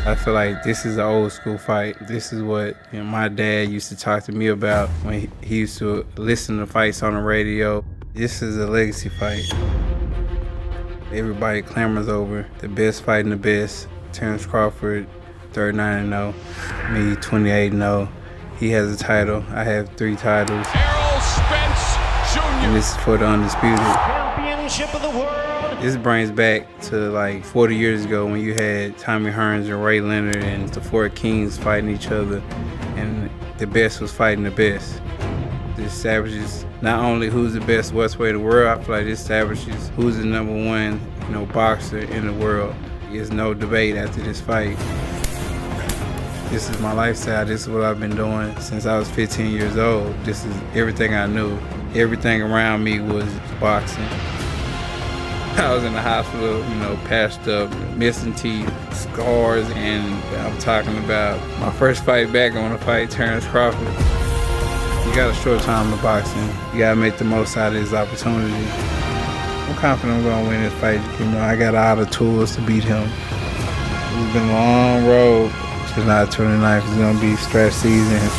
I feel like this is an old school fight. This is what my dad used to talk to me about when he used to listen to fights on the radio. This is a legacy fight. Everybody clamors over the best fighting the best. Terence Crawford, 39-0. Me, 28-0. He has a title. I have 3 titles. Errol Spence Jr. And this is for the undisputed. Championship of the world. This brings back to like 40 years ago when you had Tommy Hearns and Ray Leonard and the 4 Kings fighting each other, and the best was fighting the best. This establishes not only who's the best welterweight in the world, I feel like this establishes who's the #1, boxer in the world. There's no debate after this fight. This is my lifestyle. This is what I've been doing since I was 15 years old. This is everything I knew. Everything around me was boxing. I was in the hospital, patched up, missing teeth, scars, and I'm talking about my first fight back. I want to fight Terence Crawford. You got a short time of boxing. You got to make the most out of this opportunity. I'm confident I'm going to win this fight. I got all the tools to beat him. It's been a long road. July 29th is going to be stretch season.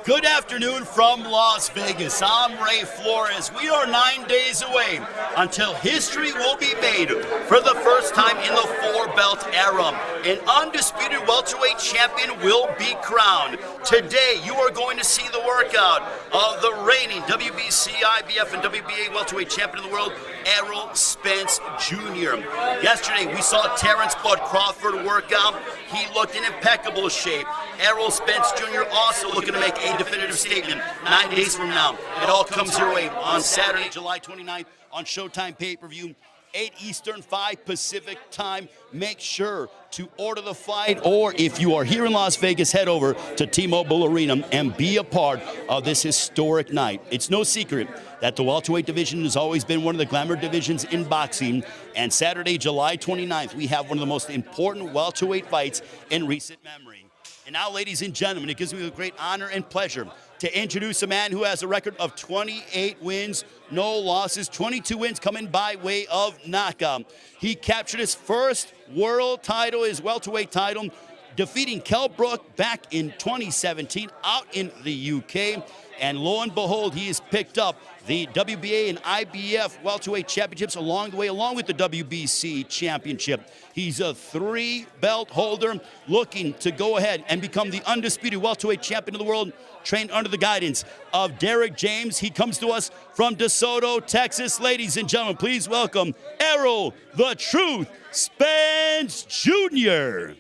Good afternoon from Las Vegas. I'm Ray Flores. We are 9 days away until history will be made for the first time in the 4-belt era. An undisputed welterweight champion will be crowned. Today, you are going to see the workout of the reigning WBC, IBF, and WBA welterweight champion of the world, Errol Spence Jr. Yesterday, we saw Terence Crawford work out. He looked in impeccable shape. Errol Spence Jr. also looking to make a definitive statement 9 days from now. It all comes your way on Saturday, July 29th on Showtime Pay-Per-View, 8 Eastern, 5 Pacific time. Make sure to order the fight, or if you are here in Las Vegas, head over to T-Mobile Arena and be a part of this historic night. It's no secret that the welterweight division has always been one of the glamour divisions in boxing, and Saturday, July 29th, we have one of the most important welterweight fights in recent memory. And now, ladies and gentlemen, it gives me a great honor and pleasure to introduce a man who has a record of 28 wins, no losses, 22 wins coming by way of knockout. He captured his first world title, his welterweight title, defeating Kell Brook back in 2017 out in the UK. And lo and behold, he has picked up the WBA and IBF welterweight championships along the way, along with the WBC championship. He's a 3-belt holder looking to go ahead and become the undisputed welterweight champion of the world, trained under the guidance of Derek James. He comes to us from DeSoto, Texas. Ladies and gentlemen, please welcome Errol the Truth Spence Jr.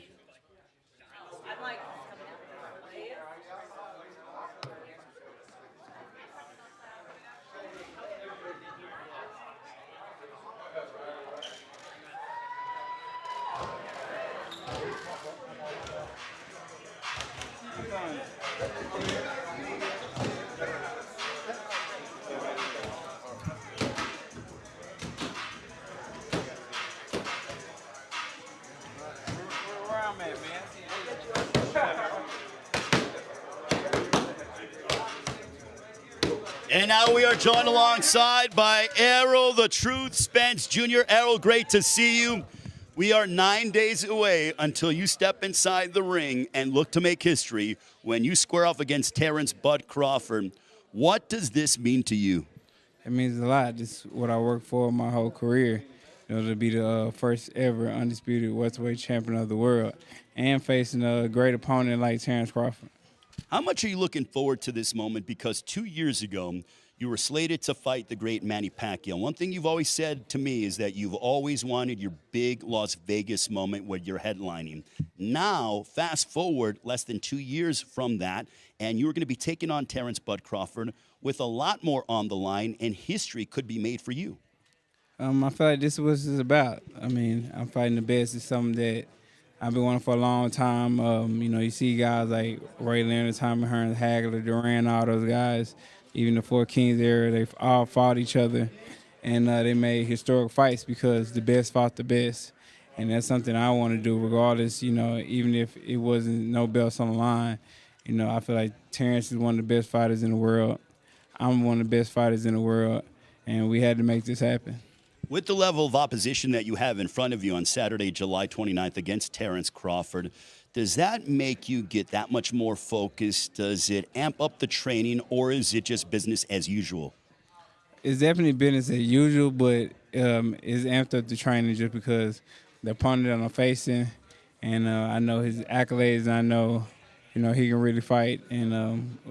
And now we are joined alongside by Errol the Truth Spence Jr. Errol, great to see you. We are 9 days away until you step inside the ring and look to make history when you square off against Terence "Bud" Crawford. What does this mean to you? It means a lot. This is what I worked for my whole career. You know, to be the first ever undisputed welterweight champion of the world and facing a great opponent like Terence Crawford. How much are you looking forward to this moment? Because 2 years ago, you were slated to fight the great Manny Pacquiao. One thing you've always said to me is that you've always wanted your big Las Vegas moment where you're headlining. Now, fast forward less than 2 years from that, and you're going to be taking on Terence "Bud" Crawford with a lot more on the line, and history could be made for you. I feel like this is what it's about. I mean, I'm fighting the best. It's something that I've been wanting for a long time. You know, you see guys like Ray Leonard, Tommy Hearns, Hagler, Duran, all those guys. Even the Four Kings era, they've all fought each other, and they made historic fights because the best fought the best. And that's something I want to do regardless, you know, even if it wasn't no belts on the line. You know, I feel like Terence is one of the best fighters in the world. I'm one of the best fighters in the world, and we had to make this happen. With the level of opposition that you have in front of you on Saturday, July 29th against Terence Crawford, does that make you get that much more focused? Does it amp up the training, or is it just business as usual? It's definitely business as usual, but it's amped up the training just because the opponent that I'm facing, and I know his accolades, and I know, you know, he can really fight, and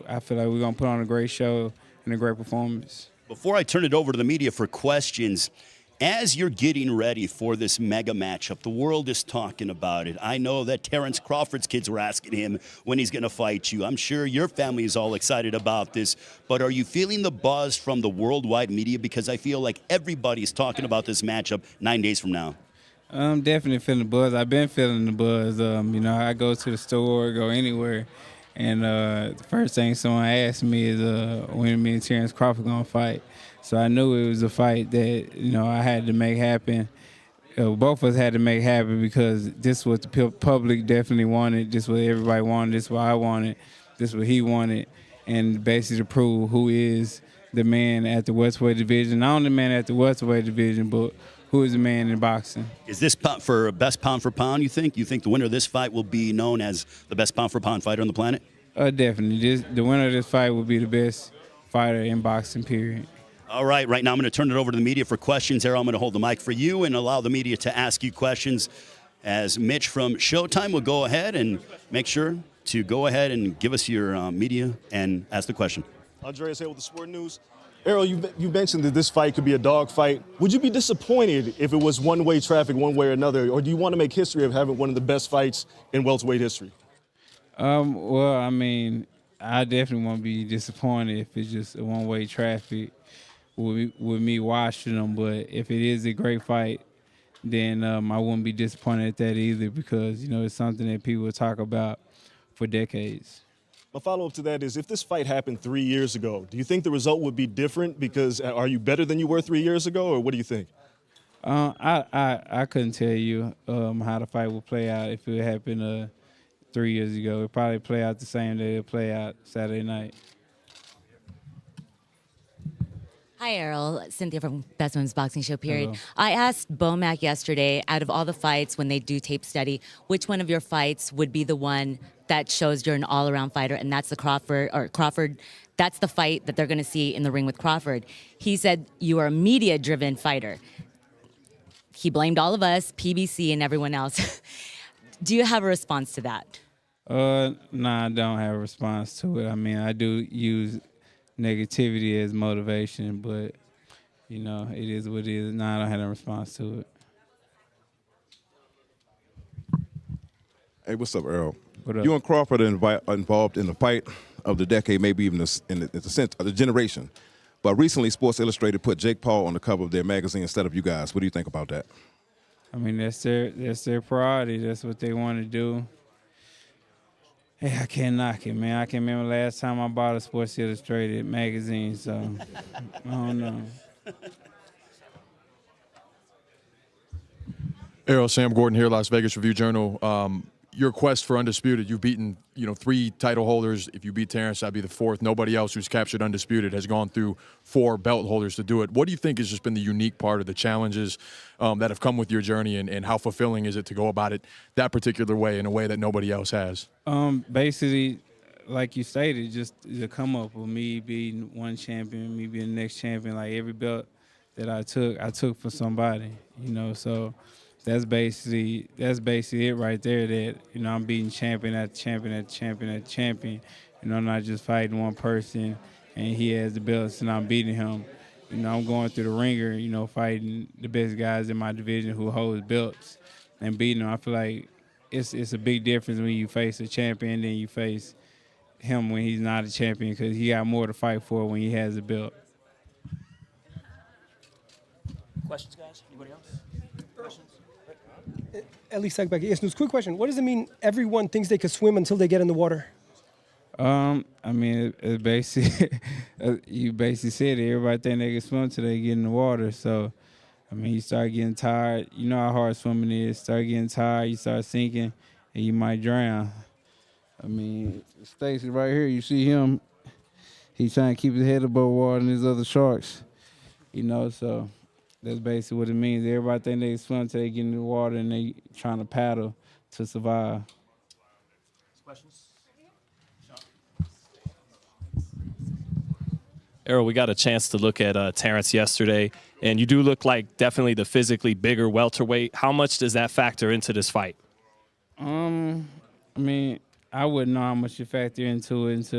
I feel like we're going to put on a great show and a great performance. Before I turn it over to the media for questions, as you're getting ready for this mega matchup, the world is talking about it. I know that Terence Crawford's kids were asking him when he's going to fight you. I'm sure your family is all excited about this. But are you feeling the buzz from the worldwide media? Because I feel like everybody's talking about this matchup 9 days from now. I'm definitely feeling the buzz. I've been feeling the buzz. You know, I go to the store, go anywhere, and the first thing someone asks me is when me and Terence Crawford going to fight. So I knew it was a fight that, you know, I had to make happen. Both of us had to make happen because this is what the public definitely wanted. This is what everybody wanted. This is what I wanted. This is what he wanted. And basically to prove who is the man at the welterweight division. Not only the man at the welterweight division, but who is the man in boxing. Is this for best pound for pound, you think? You think the winner of this fight will be known as the best pound for pound fighter on the planet? Definitely. The winner of this fight will be the best fighter in boxing, period. All right, right now I'm going to turn it over to the media for questions. Errol, I'm going to hold the mic for you and allow the media to ask you questions as Mitch from Showtime will go ahead and make sure to go ahead and give us your media and ask the question. Andreas here with the Sport News. Errol, you mentioned that this fight could be a dog fight. Would you be disappointed if it was one-way traffic one way or another, or do you want to make history of having one of the best fights in welterweight history? Well, I mean, I definitely won't be disappointed if it's just a one-way traffic with me watching them. But if it is a great fight, then I wouldn't be disappointed at that either because, you know, it's something that people talk about for decades. My follow-up to that is, if this fight happened 3 years ago, do you think the result would be different? Because are you better than you were 3 years ago, or what do you think? I couldn't tell you how the fight would play out if it happened 3 years ago. It'd probably play out the same day it play out Saturday night. Hi, Errol. Cynthia from Best Women's Boxing Show, period. Hello. I asked Bomac yesterday, out of all the fights, when they do tape study, which one of your fights would be the one that shows you're an all-around fighter, and that's the Crawford, that's the fight that they're going to see in the ring with Crawford. He said you are a media-driven fighter. He blamed all of us, PBC, and everyone else. Do you have a response to that? Nah, I don't have a response to it. I mean, I do use negativity as motivation, but, you know, it is what it is. Nah, I don't have a response to it. Hey, what's up, Errol? What up? You and Crawford are involved in the fight of the decade, maybe even in the sense of the generation. But recently, Sports Illustrated put Jake Paul on the cover of their magazine instead of you guys. What do you think about that? I mean, that's their priority. That's what they want to do. Hey, I can't knock it, man. I can remember last time I bought a Sports Illustrated magazine, so I don't know. Errol, Sam Gordon here, Las Vegas Review-Journal. Your quest for undisputed, you've beaten 3 title holders. If you beat Terence, that'd be the 4th. Nobody else who's captured undisputed has gone through 4 belt holders to do it. What do you think has just been the unique part of the challenges that have come with your journey, and how fulfilling is it to go about it that particular way, in a way that nobody else has? Basically, like you stated, just to come up with me being one champion, me being the next champion. Like every belt that I took for somebody, so that's basically it right there. That I'm beating champion at champion at champion at champion. Not just fighting one person and he has the belts and I'm beating him. I'm going through the ringer, fighting the best guys in my division who holds belts and beating them. I feel like it's a big difference when you face a champion than you face him when he's not a champion, because he got more to fight for when he has a belt. Questions, guys? Anybody else? Questions? At least yes, News. Quick question. What does it mean everyone thinks they could swim until they get in the water? I mean, it basically, you basically said it. Everybody think they can swim until they get in the water. So, I mean, you start getting tired. You know how hard swimming is. Start getting tired, you start sinking, and you might drown. I mean, Stacy right here, you see him. He's trying to keep his head above water and his other sharks. So that's basically what it means. Everybody think they can swim until they get in the water and they trying to paddle to survive. Questions? Errol, we got a chance to look at Terence yesterday, and you do look like definitely the physically bigger welterweight. How much does that factor into this fight? I mean, I wouldn't know how much it factor into it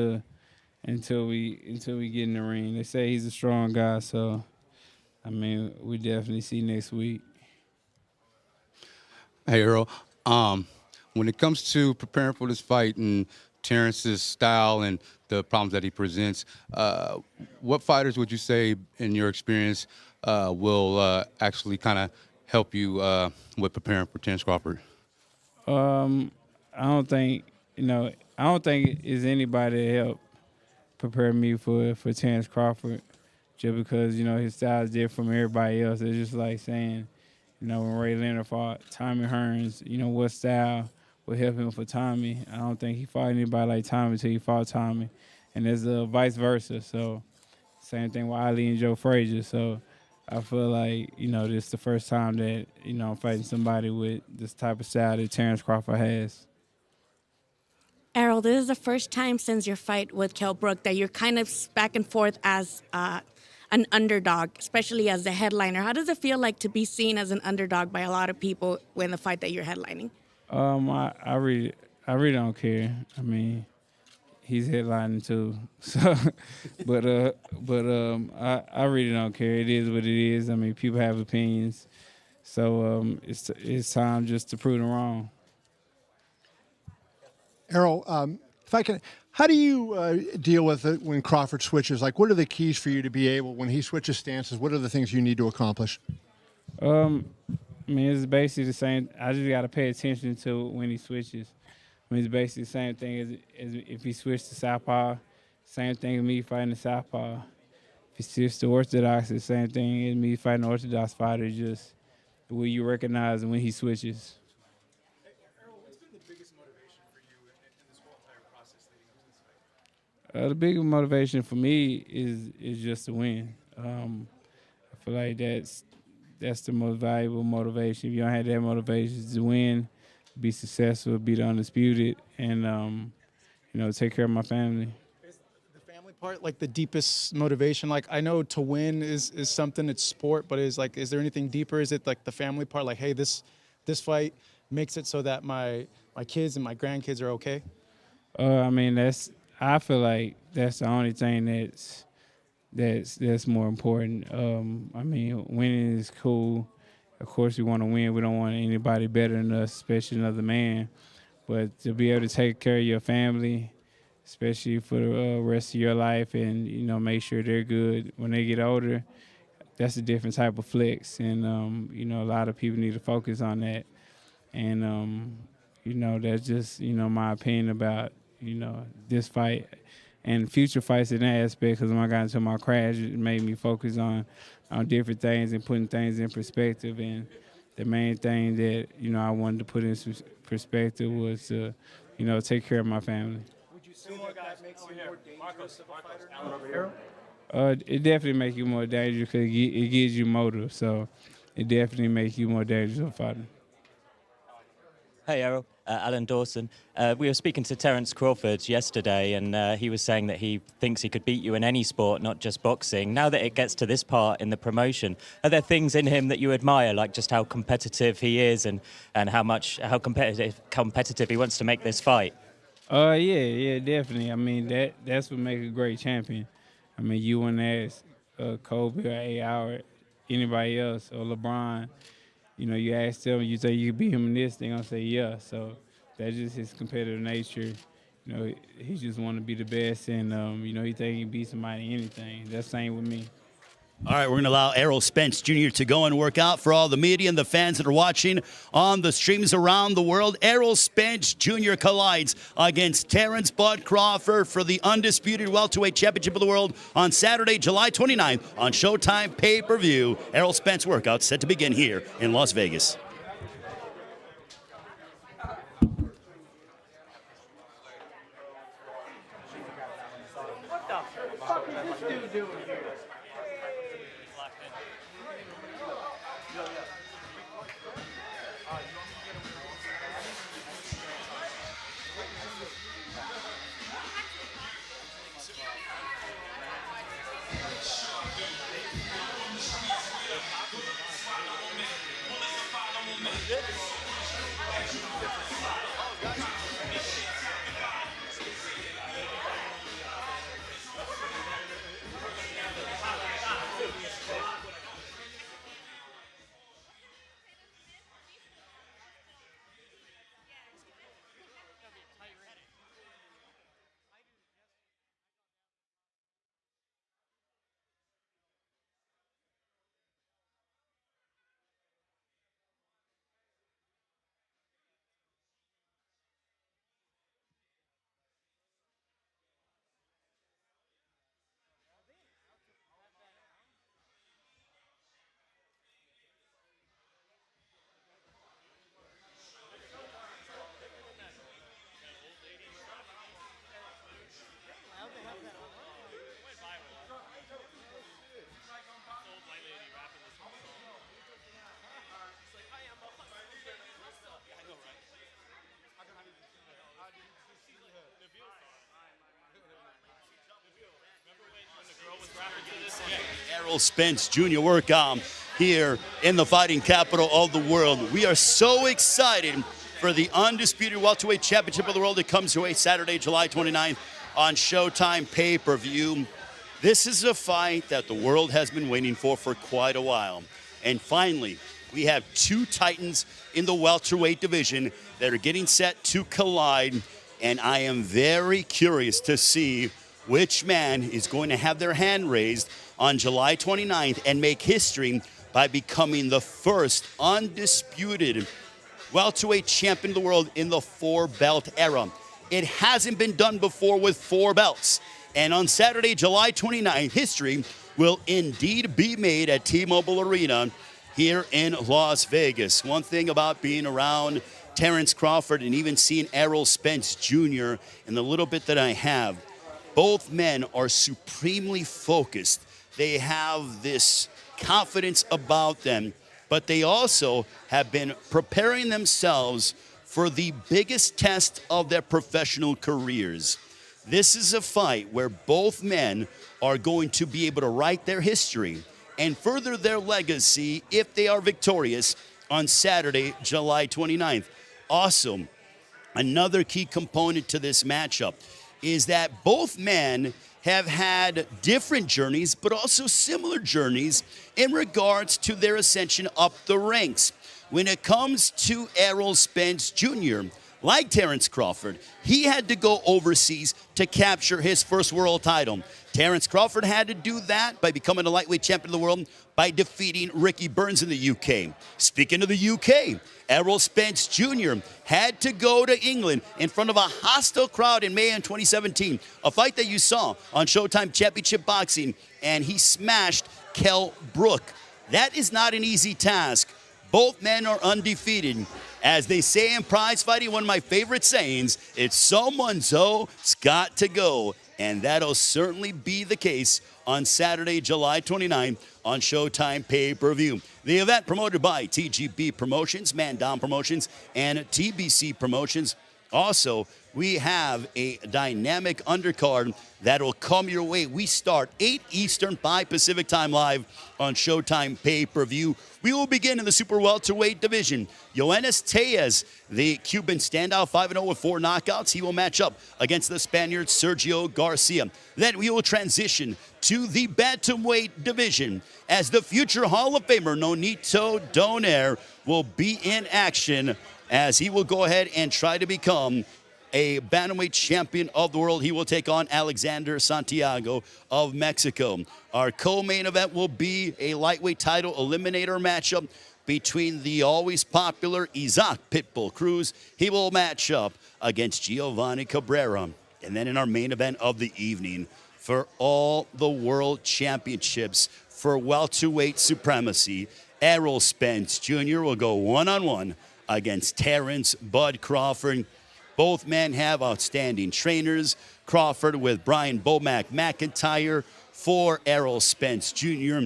until we get in the ring. They say he's a strong guy, so I mean, we definitely see next week. Hey, Errol. When it comes to preparing for this fight and Terence's style and the problems that he presents, what fighters would you say, in your experience, will actually kind of help you with preparing for Terence Crawford? I don't think it's anybody to help prepare me for Terence Crawford, just because his style is different from everybody else. It's just like saying, when Ray Leonard fought Tommy Hearns, what style would help him for Tommy. I don't think he fought anybody like Tommy until he fought Tommy, and there's vice versa. So same thing with Ali and Joe Frazier. So I feel like this is the first time that I'm fighting somebody with this type of style that Terence Crawford has. Errol, this is the first time since your fight with Kell Brook that you're kind of back and forth as an underdog, especially as the headliner. How does it feel like to be seen as an underdog by a lot of people in the fight that you're headlining? I really don't care. I mean, he's headlining too, so but I really don't care. It is what it is. I mean, people have opinions, so it's time just to prove them wrong. Errol, if I can, how do you deal with it when Crawford switches? Like, what are the keys for you to be able, when he switches stances, what are the things you need to accomplish? I mean, it's basically the same. I just got to pay attention to when he switches. I mean, it's basically the same thing as if he switched to southpaw. Same thing as me fighting the southpaw. If he switched to orthodox, it's the same thing as me fighting an orthodox fighter. Just the way you recognize when he switches. The biggest motivation for me is just to win. I feel like that's the most valuable motivation. If you don't have that motivation to win, be successful, be the undisputed, and take care of my family. Part like the deepest motivation? Like, I know to win is something, it's sport, but is there anything deeper? Is it like the family part, like, hey, this fight makes it so that my kids and my grandkids are okay? I feel like that's the only thing that's more important. Winning is cool. Of course we want to win. We don't want anybody better than us, especially another man. But to be able to take care of your family, especially for the rest of your life, and make sure they're good when they get older, that's a different type of flex. And a lot of people need to focus on that. And that's just my opinion about this fight and future fights in that aspect. Because when I got into my crash, it made me focus on different things and putting things in perspective. And the main thing that I wanted to put in perspective was to take care of my family. That makes you more dangerous of a fighter? It definitely makes you more dangerous because it gives you motive. So it definitely makes you more dangerous of a fighter. Hey, Errol. Alan Dawson. We were speaking to Terence Crawford yesterday, and he was saying that he thinks he could beat you in any sport, not just boxing. Now that it gets to this part in the promotion, are there things in him that you admire, like just how competitive he is and how competitive he wants to make this fight? Yeah, definitely. That's what makes a great champion. You wouldn't ask Kobe or A.I. or anybody else or LeBron. You ask them, you say you could beat him in this, they're going to say yeah. So that's just his competitive nature. He just want to be the best, and, he think he can beat somebody in anything. That's the same with me. All right, we're going to allow Errol Spence Jr. to go and work out for all the media and the fans that are watching on the streams around the world. Errol Spence Jr. collides against Terence Bud Crawford for the undisputed welterweight championship of the world on Saturday, July 29th on Showtime pay-per-view. Errol Spence workout set to begin here in Las Vegas. What the fuck is this dude doing here? Errol Spence Jr. workout here in the fighting capital of the world. We are so excited for the undisputed welterweight championship of the world that comes your way Saturday, July 29th on Showtime pay-per-view. This is a fight that the world has been waiting for quite a while. And finally, we have two titans in the welterweight division that are getting set to collide. And I am very curious to see which man is going to have their hand raised on July 29th and make history by becoming the first undisputed welterweight champion of the world in the four-belt era. It hasn't been done before with four belts. And on Saturday, July 29th, history will indeed be made at T-Mobile Arena here in Las Vegas. One thing about being around Terence Crawford and even seeing Errol Spence Jr. in the little bit that I have, both men are supremely focused. They have this confidence about them, but they also have been preparing themselves for the biggest test of their professional careers. This is a fight where both men are going to be able to write their history and further their legacy if they are victorious on Saturday, July 29th. Also, another key component to this matchup is that both men have had different journeys, but also similar journeys in regards to their ascension up the ranks. When it comes to Errol Spence Jr., like Terence Crawford, he had to go overseas to capture his first world title. Terence Crawford had to do that by becoming a lightweight champion of the world by defeating Ricky Burns in the UK. Speaking of the UK, Errol Spence Jr. had to go to England in front of a hostile crowd in May in 2017, a fight that you saw on Showtime Championship Boxing, and he smashed Kell Brook. That is not an easy task. Both men are undefeated. As they say in prize fighting, one of my favorite sayings, it's someone's got to go. And that'll certainly be the case on Saturday, July 29th on Showtime Pay-Per-View. The event promoted by TGB Promotions, Man Down Promotions, and TBC Promotions. Also, we have a dynamic undercard that'll come your way. We start 8 Eastern, 5 Pacific time live on Showtime Pay-Per-View. We will begin in the super welterweight division. Yoenis Tellez, the Cuban standout, 5-0 with 4 knockouts. He will match up against the Spaniard Sergio Garcia. Then we will transition to the bantamweight division as the future Hall of Famer Nonito Donaire will be in action as he will go ahead and try to become a bantamweight champion of the world. He will take on Alexander Santiago of Mexico. Our co-main event will be a lightweight title eliminator matchup between the always popular Isaac Pitbull Cruz. He will match up against Giovanni Cabrera. And then in our main event of the evening, for all the world championships for welterweight supremacy, Errol Spence Jr. will go one-on-one against Terence Bud Crawford. Both men have outstanding trainers. Crawford with Brian Bomac McIntyre for Errol Spence Jr.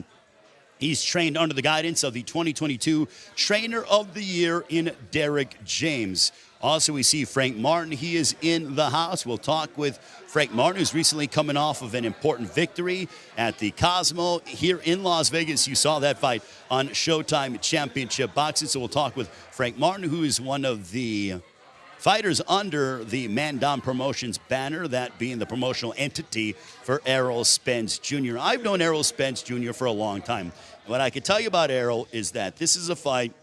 He's trained under the guidance of the 2022 Trainer of the Year in Derek James. Also, we see Frank Martin. He is in the house. We'll talk with Frank Martin, who's recently coming off of an important victory at the Cosmo here in Las Vegas. You saw that fight on Showtime Championship Boxing. So we'll talk with Frank Martin, who is one of the fighters under the Man Down Promotions banner, that being the promotional entity for Errol Spence Jr. I've known Errol Spence Jr. for a long time. What I can tell you about Errol is that this is a fight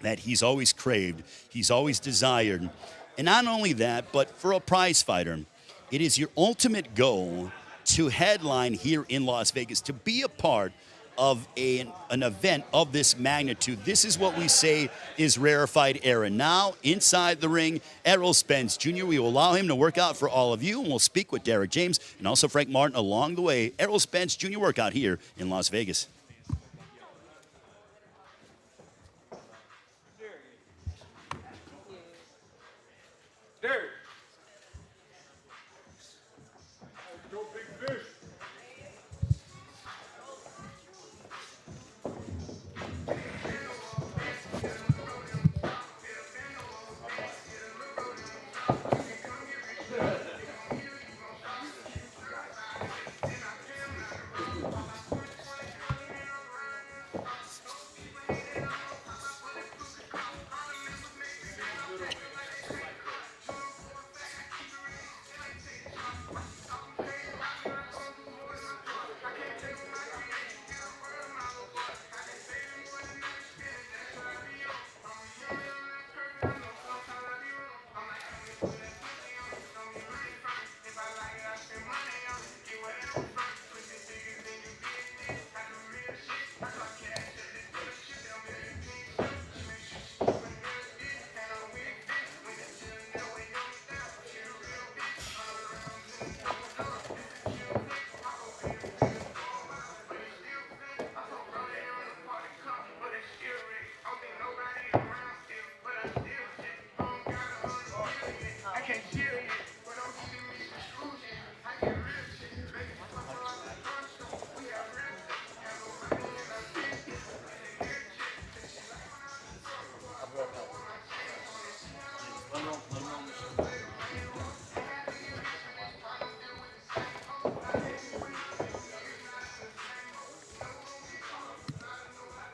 that he's always craved, he's always desired. And not only that, but for a prize fighter, it is your ultimate goal to headline here in Las Vegas, to be a part of an event of this magnitude. This is what we say is rarefied era. Now, inside the ring, Errol Spence Jr., we will allow him to work out for all of you, and we'll speak with Derek James and also Frank Martin along the way. Errol Spence Jr. workout here in Las Vegas. Derek.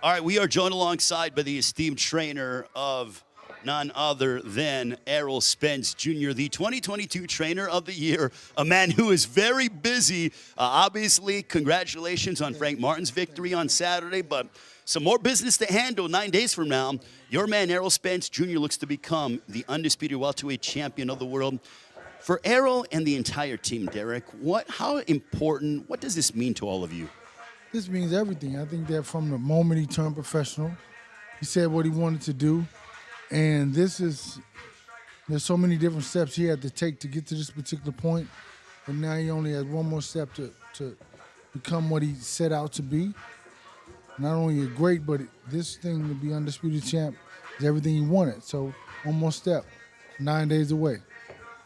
All right, we are joined alongside by the esteemed trainer of none other than Errol Spence Jr., the 2022 Trainer of the Year, a man who is very busy. Obviously, congratulations on Frank Martin's victory on Saturday, but some more business to handle 9 days from now. Your man, Errol Spence Jr., looks to become the undisputed welterweight champion of the world. For Errol and the entire team, Derek, what does this mean to all of you? This means everything. I think that from the moment he turned professional, he said what he wanted to do. And there's so many different steps he had to take to get to this particular point. But now he only has one more step to become what he set out to be. Not only a great, but this thing to be undisputed champ is everything he wanted. So one more step, 9 days away.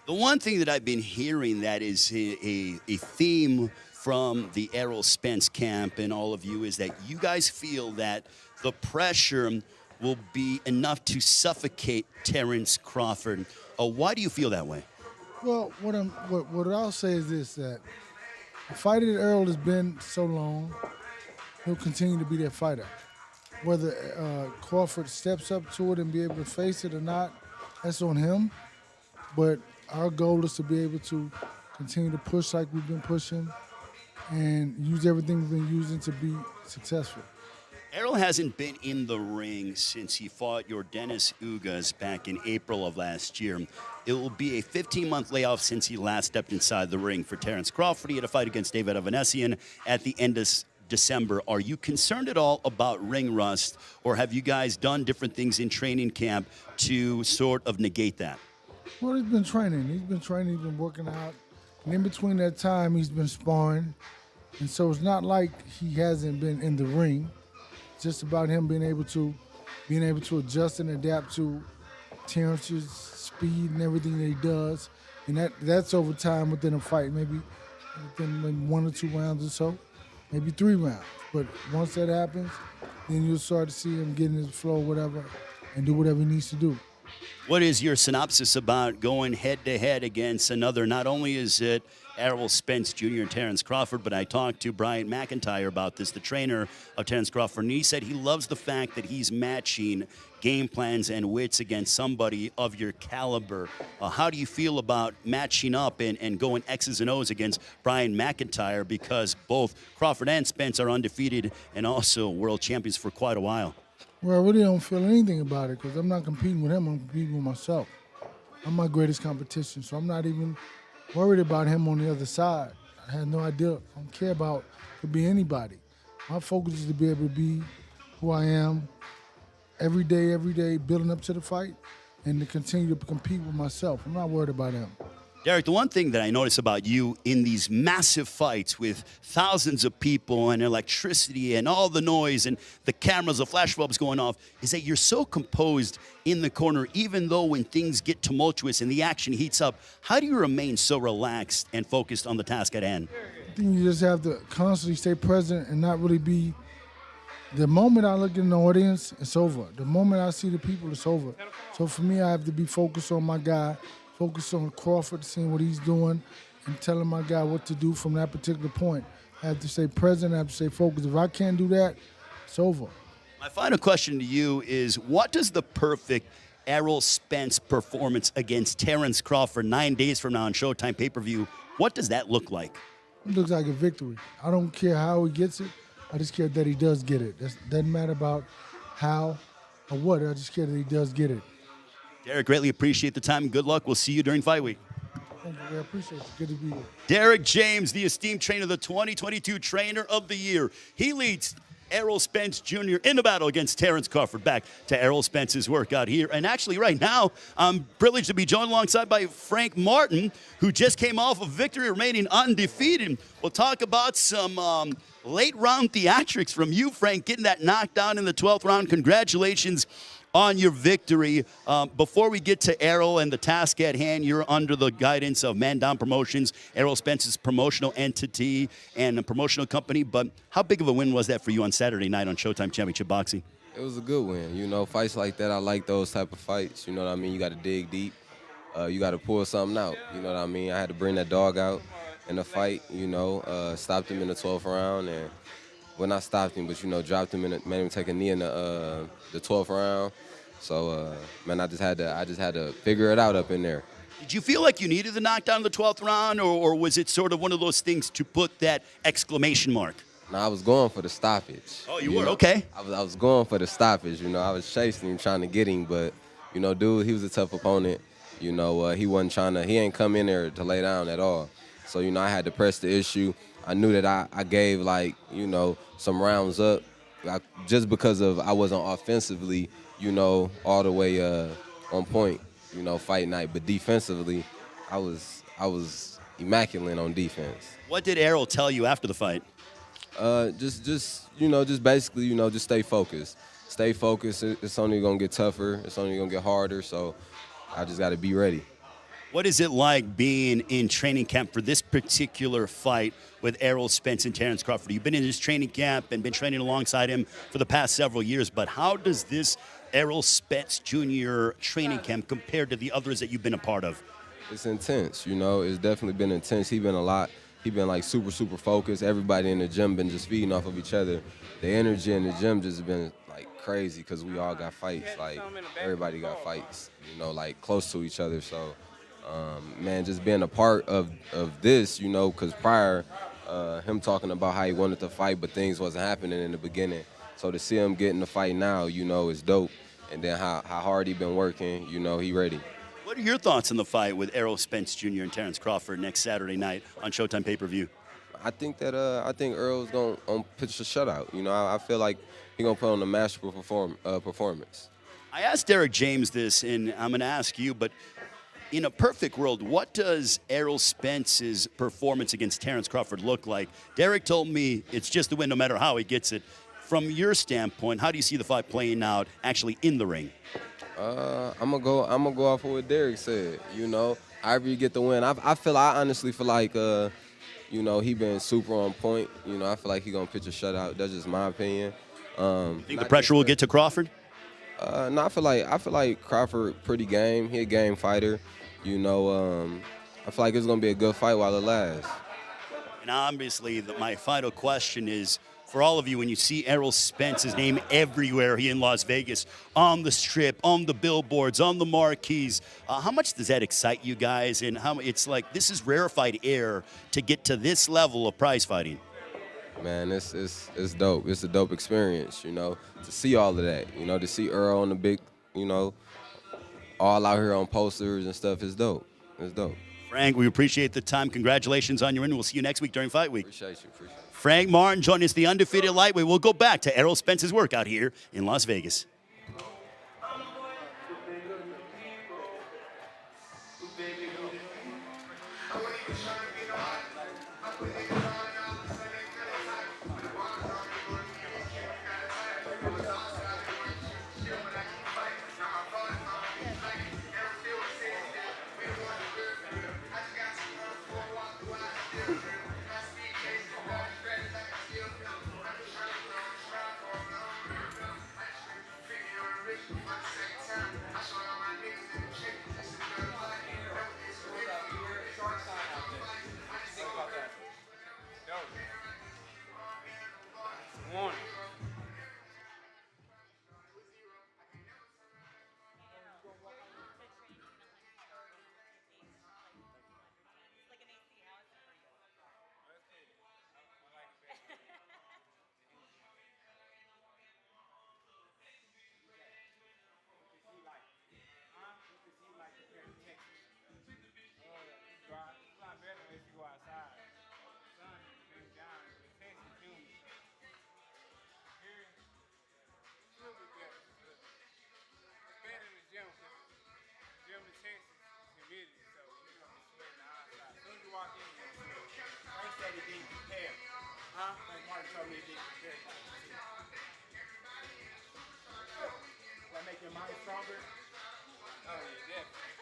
The one thing that I've been hearing that is a theme from the Errol Spence camp and all of you is that you guys feel that the pressure will be enough to suffocate Terence Crawford. Why do you feel that way? Well, what I'll say is this, that the fighter that Errol has been so long, he'll continue to be that fighter. Whether Crawford steps up to it and be able to face it or not, that's on him. But our goal is to be able to continue to push like we've been pushing and use everything we've been using to be successful. Errol hasn't been in the ring since he fought your Dennis Ugas back in April of last year. It will be a 15-month layoff since he last stepped inside the ring for Terence Crawford. He had a fight against David Avanesian at the end of December. Are you concerned at all about ring rust, or have you guys done different things in training camp to sort of negate that? Well, he's been training. He's been working out. And in between that time, he's been sparring. And so it's not like he hasn't been in the ring. It's just about him being able to adjust and adapt to Terence's speed and everything that he does. And that's over time within a fight, maybe within 1 or 2 rounds or so, maybe 3 rounds. But once that happens, then you'll start to see him get in his flow, whatever, and do whatever he needs to do. What is your synopsis about going head-to-head against another? Not only is it Errol Spence Jr. and Terence Crawford, but I talked to Brian McIntyre about this, the trainer of Terence Crawford, and he said he loves the fact that he's matching game plans and wits against somebody of your caliber. How do you feel about matching up and going X's and O's against Brian McIntyre, because both Crawford and Spence are undefeated and also world champions for quite a while? Well, I really don't feel anything about it because I'm not competing with him. I'm competing with myself. I'm my greatest competition, so I'm not even worried about him on the other side. I had no idea. I don't care about to be anybody. My focus is to be able to be who I am every day, building up to the fight, and to continue to compete with myself. I'm not worried about him. Derek, the one thing that I notice about you in these massive fights with thousands of people and electricity and all the noise and the cameras, the flash bulbs going off, is that you're so composed in the corner, even though when things get tumultuous and the action heats up. How do you remain so relaxed and focused on the task at hand? I think you just have to constantly stay present and not really be. The moment I look in the audience, it's over. The moment I see the people, it's over. So for me, I have to be focused on my guy, focus on Crawford, seeing what he's doing, and telling my guy what to do from that particular point. I have to stay present, I have to stay focused. If I can't do that, it's over. My final question to you is, what does the perfect Errol Spence performance against Terence Crawford 9 days from now on Showtime pay-per-view, what does that look like? It looks like a victory. I don't care how he gets it. I just care that he does get it. It doesn't matter about how or what. I just care that he does get it. Derek, greatly appreciate the time. Good luck. We'll see you during fight week. Thank you. I appreciate it. Good to be here. Derek James, the esteemed trainer, the 2022 Trainer of the Year. He leads Errol Spence Jr. in the battle against Terence Crawford. Back to Errol Spence's workout here. And actually right now, I'm privileged to be joined alongside by Frank Martin, who just came off a victory, remaining undefeated. We'll talk about some late round theatrics from you, Frank, getting that knockdown in the 12th round. Congratulations on your victory. Before we get to Errol and the task at hand, you're under the guidance of Man Down Promotions, Errol Spence's promotional entity and a promotional company. But how big of a win was that for you on Saturday night on Showtime Championship Boxing? It was a good win. You know, fights like that, I like those type of fights. You know what I mean? You got to dig deep. You got to pull something out. You know what I mean? I had to bring that dog out in the fight, you know, stopped him in the 12th round, and well, not stopped him, but dropped him and made him take a knee in the 12th round. So man, I just had to figure it out up in there. Did you feel like you needed the knockdown in the 12th round, or was it sort of one of those things to put that exclamation mark? No, I was going for the stoppage. Oh, you were? Okay. I was going for the stoppage. I was chasing him, trying to get him, but dude, he was a tough opponent. He wasn't he ain't come in there to lay down at all. So I had to press the issue. I knew that I gave some rounds up, just because of I wasn't offensively all the way on point. Fight night, but defensively, I was immaculate on defense. What did Errol tell you after the fight? Just basically, just stay focused. Stay focused. It's only gonna get tougher. It's only gonna get harder. So I just got to be ready. What is it like being in training camp for this particular fight with Errol Spence and Terence Crawford? You've been in his training camp and been training alongside him for the past several years, but how does this Errol Spence Jr. training camp compared to the others that you've been a part of? It's intense, It's definitely been intense. He been like super focused. Everybody in the gym been just feeding off of each other. The energy in the gym just been like crazy because we all got fights. Like everybody got fights, like close to each other. So, man, just being a part of this, because prior, him talking about how he wanted to fight, but things wasn't happening in the beginning. So to see him get in the fight now, is dope. And then how hard he been working, he ready. What are your thoughts on the fight with Errol Spence Jr. and Terence Crawford next Saturday night on Showtime pay-per-view? I think Errol's gonna pitch a shutout. I feel like he's gonna put on a masterful performance. I asked Derek James this, and I'm gonna ask you, but in a perfect world, what does Errol Spence's performance against Terence Crawford look like? Derek told me it's just the win no matter how he gets it. From your standpoint, how do you see the fight playing out actually in the ring? I'm gonna go off of what Derek said. However you get the win. I honestly feel like he been super on point. I feel like he gonna pitch a shutout. That's just my opinion. You think the pressure will get to Crawford? No, I feel like Crawford pretty game. He a game fighter. I feel like it's gonna be a good fight while it lasts. And obviously, my final question is, for all of you, when you see Errol Spence's name everywhere here in Las Vegas, on the strip, on the billboards, on the marquees, how much does that excite you guys? And how it's like this is rarefied air to get to this level of prize fighting. Man, it's dope. It's a dope experience, to see all of that. To see Earl on the big, all out here on posters and stuff is dope. It's dope. Frank, we appreciate the time. Congratulations on your win. We'll see you next week during Fight Week. Appreciate you. Frank Martin joining us, the undefeated lightweight. We'll go back to Errol Spence's workout here in Las Vegas. Make your mind stronger? Oh, yeah, definitely.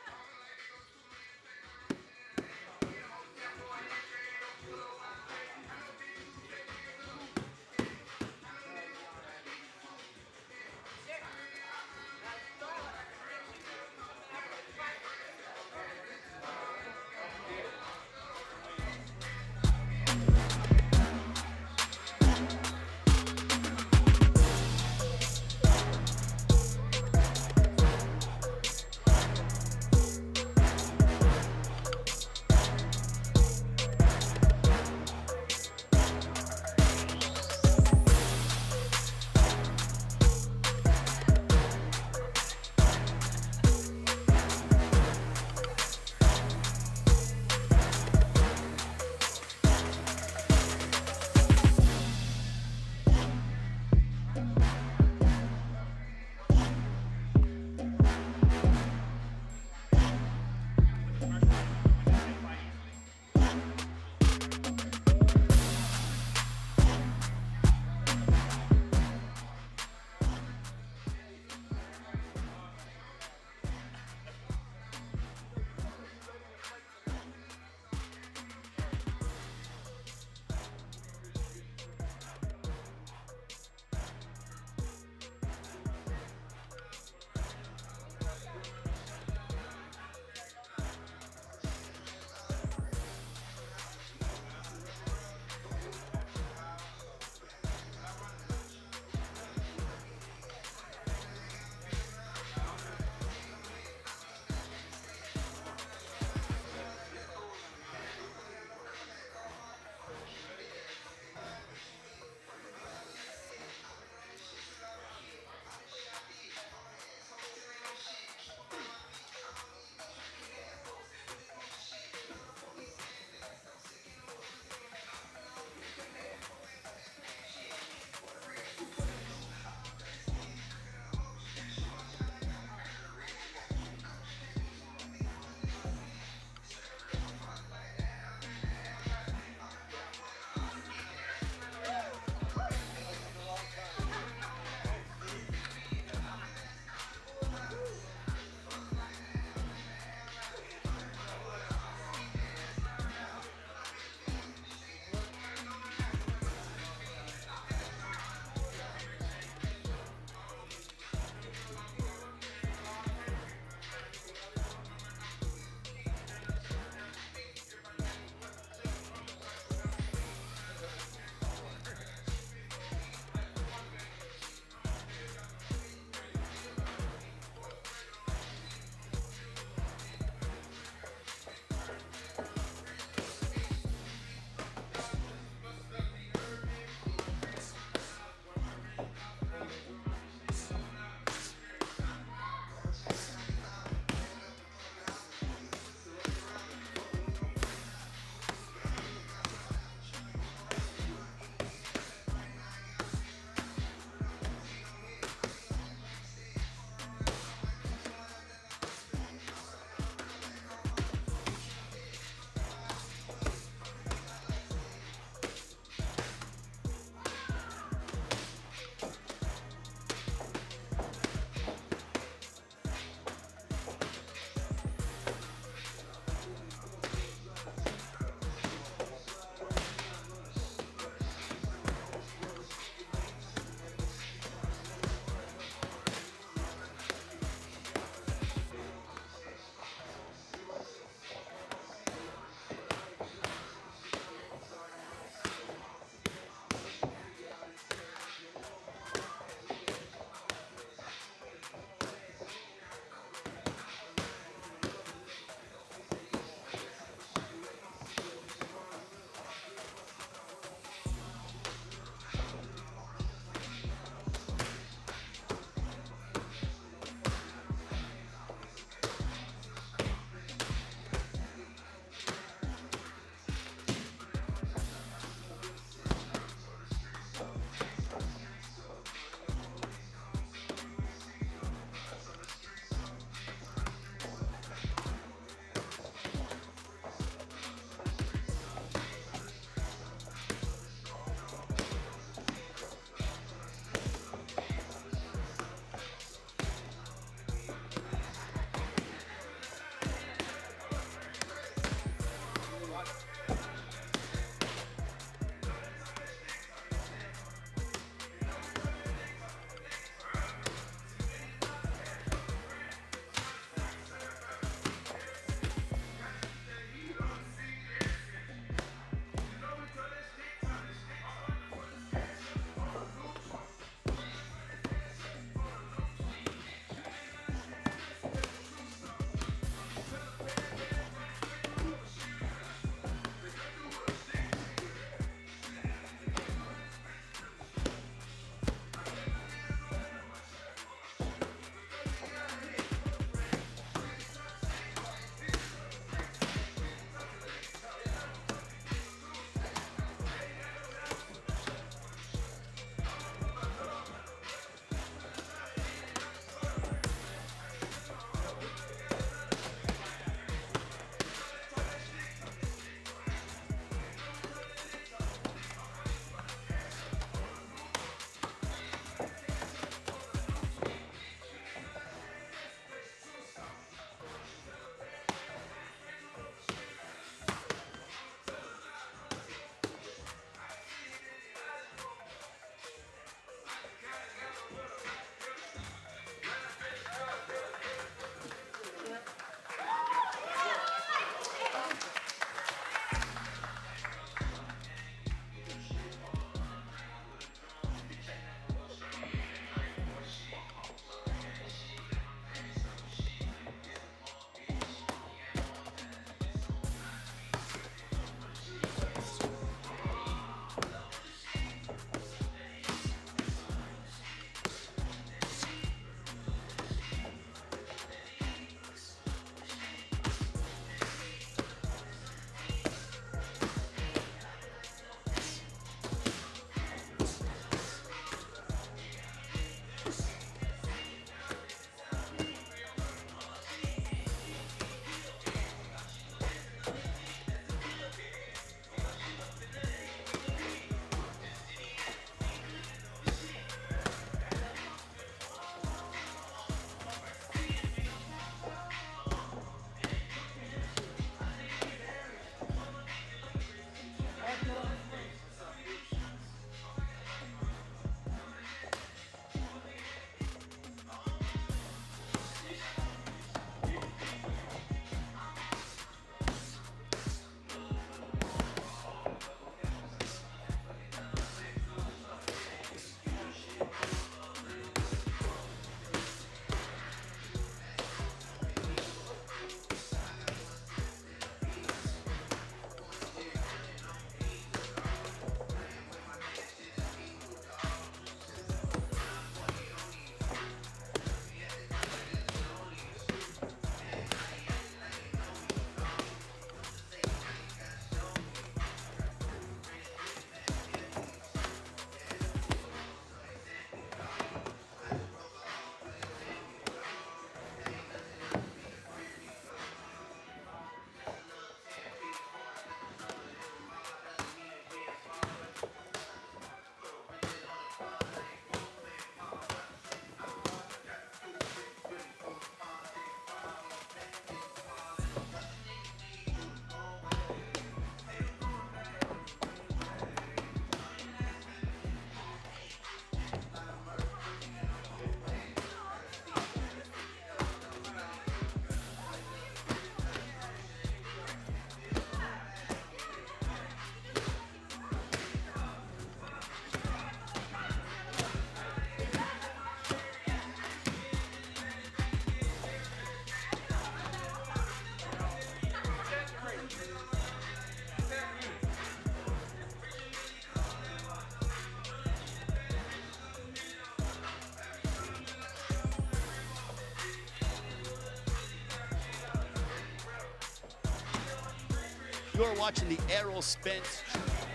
You're watching the Errol Spence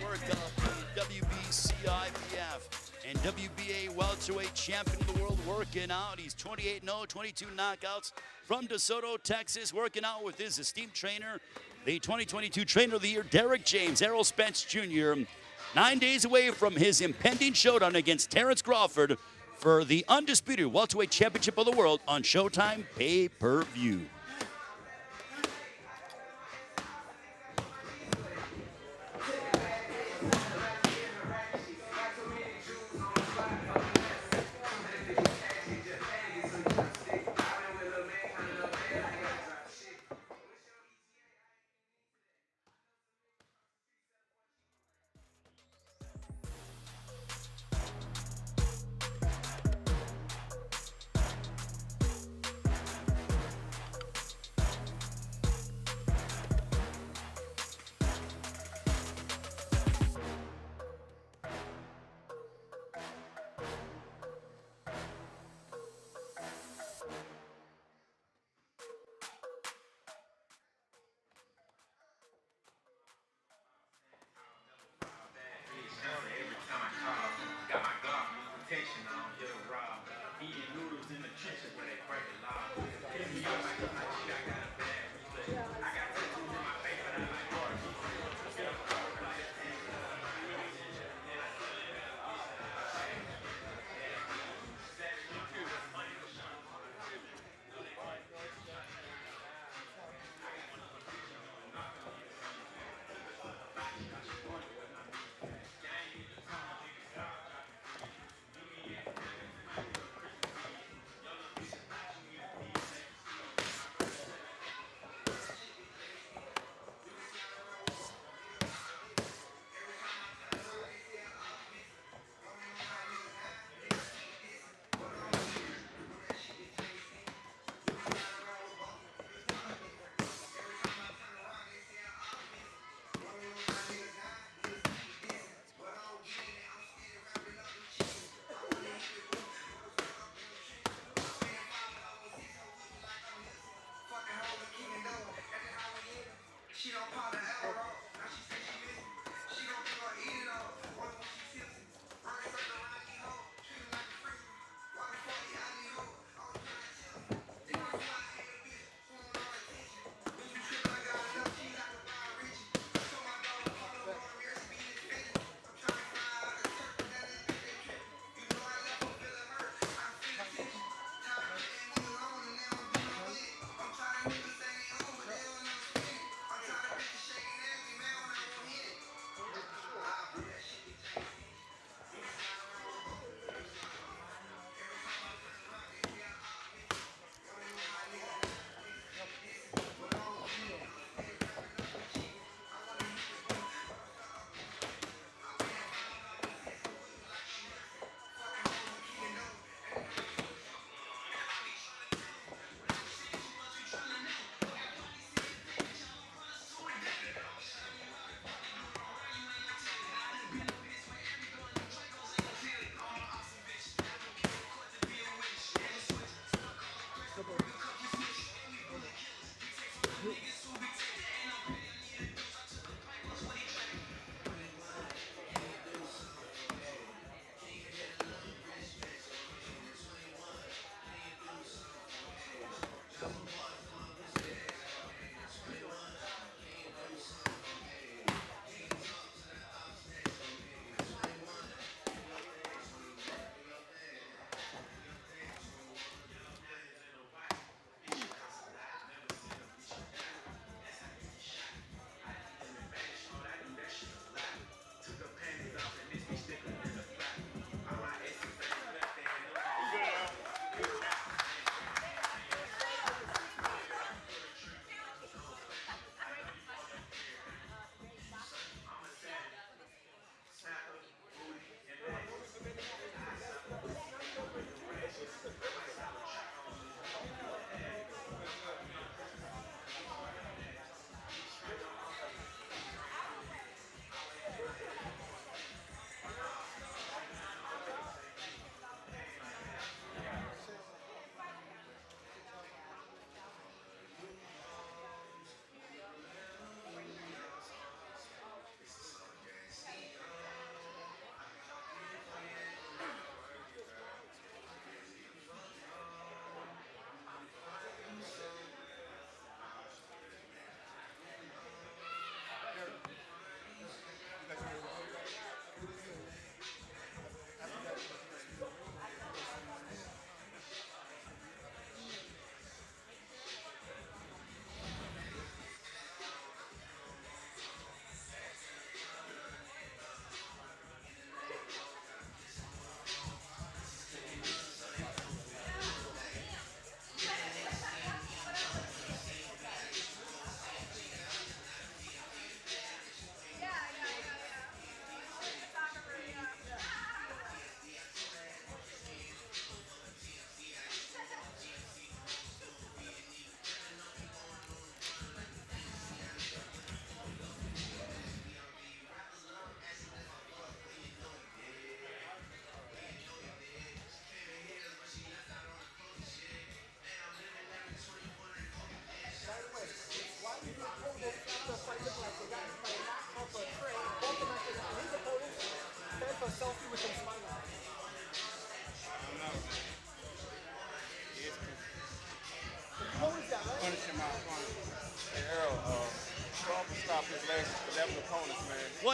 workout from the WBC, IBF, and WBA welterweight champion of the world working out. He's 28-0, 22 knockouts from DeSoto, Texas, working out with his esteemed trainer, the 2022 Trainer of the Year, Derek James, Errol Spence Jr., 9 days away from his impending showdown against Terence Crawford for the undisputed welterweight championship of the world on Showtime pay-per-view.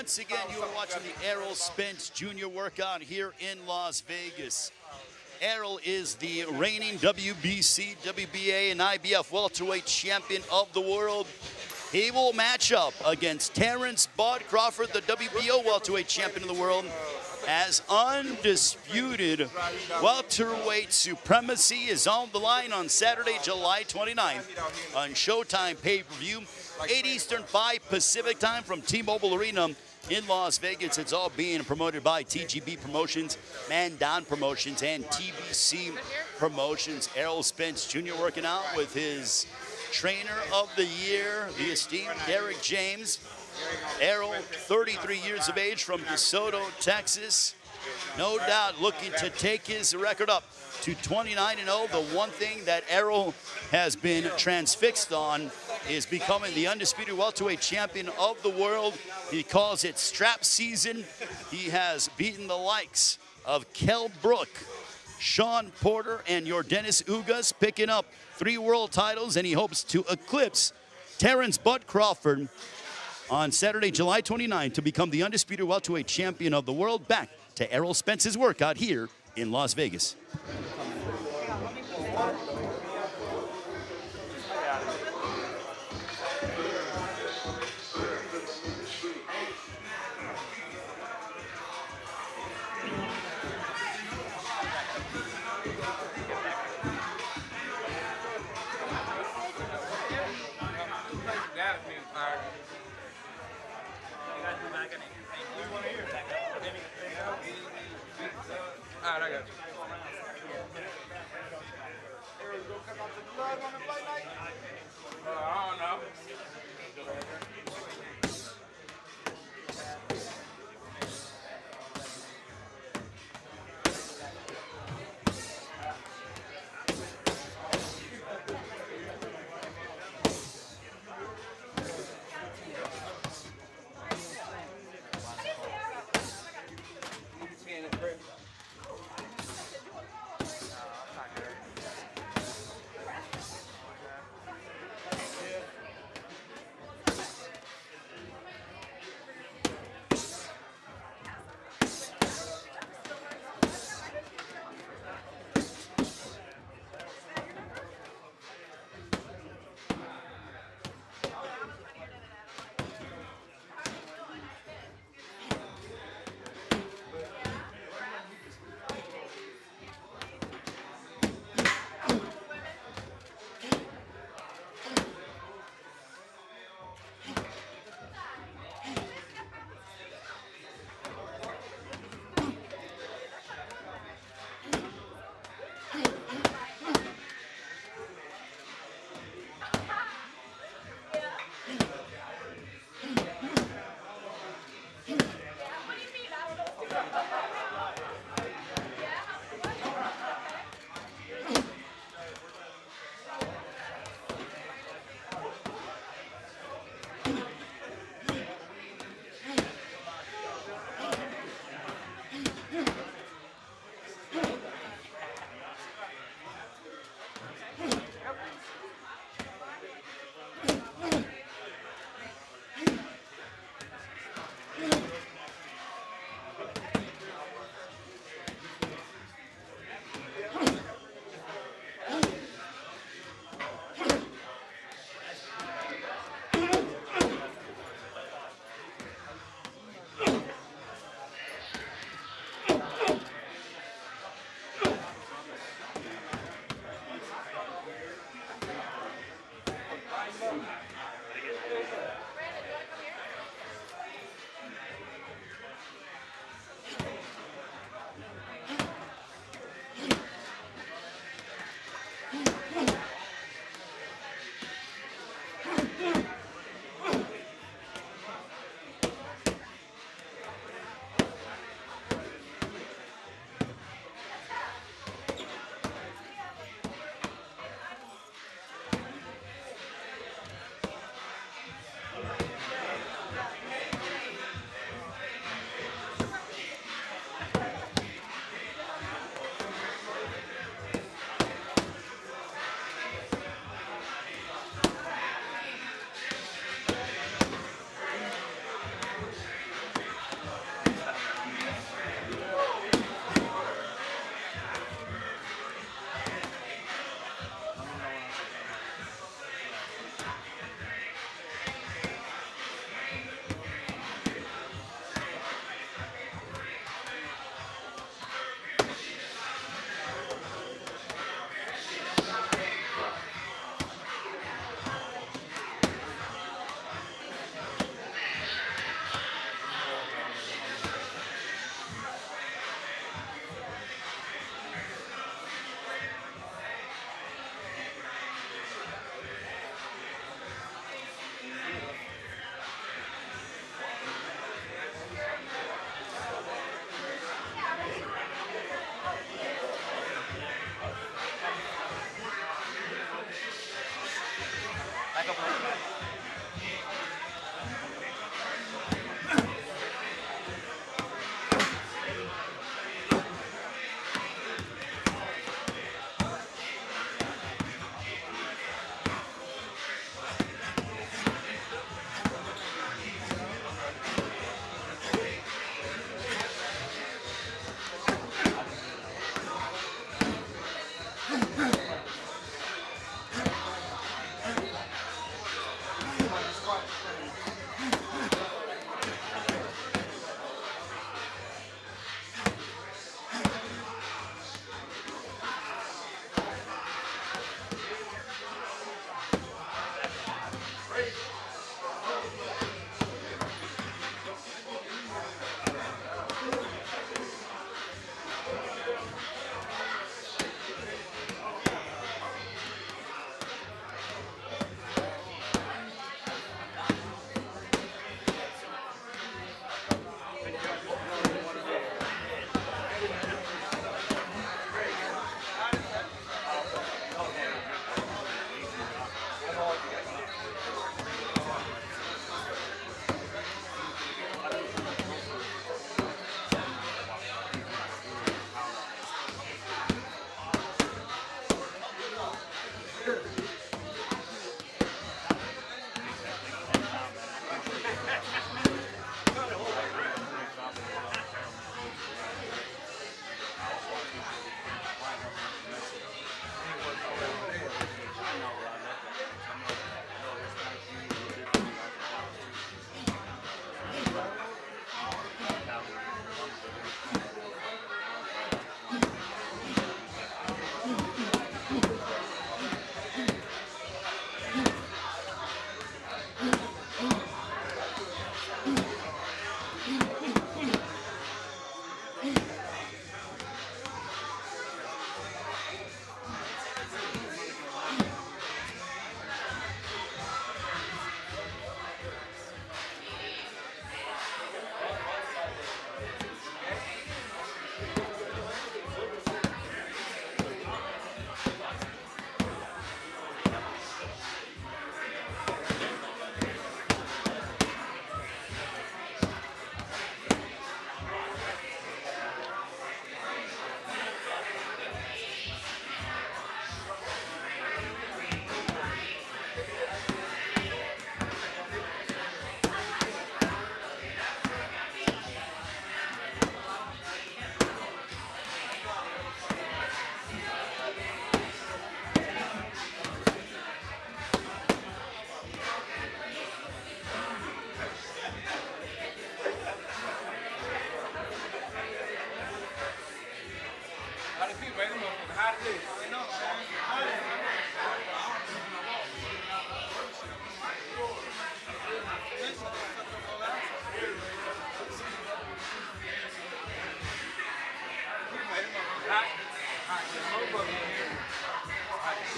once again, you are watching the Errol Spence Jr. workout here in Las Vegas. Errol is the reigning WBC, WBA, and IBF welterweight champion of the world. He will match up against Terence "Bud" Crawford, the WBO welterweight champion of the world, as undisputed welterweight supremacy is on the line on Saturday, July 29th on Showtime pay-per-view, 8 Eastern, 5 Pacific time from T-Mobile Arena in Las Vegas. It's all being promoted by TGB Promotions, Mandan Promotions, and TBC Promotions. Errol Spence Jr. working out with his trainer of the year, the esteemed Derek James. Errol, 33 years of age from DeSoto, Texas. No doubt looking to take his record up to 29-0. The one thing that Errol has been transfixed on is becoming the undisputed welterweight champion of the world. He calls it strap season. He has beaten the likes of Kell Brook, Sean Porter, and Yordenis Ugas, picking up 3 world titles, and he hopes to eclipse Terence "Bud" Crawford on Saturday, July 29th, to become the undisputed welterweight champion of the world. Back to Errol Spence's workout here in Las Vegas. All right, I got you.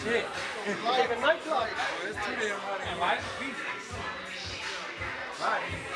Shit. Like a nightclub. It's too damn hot. And light pieces. Right.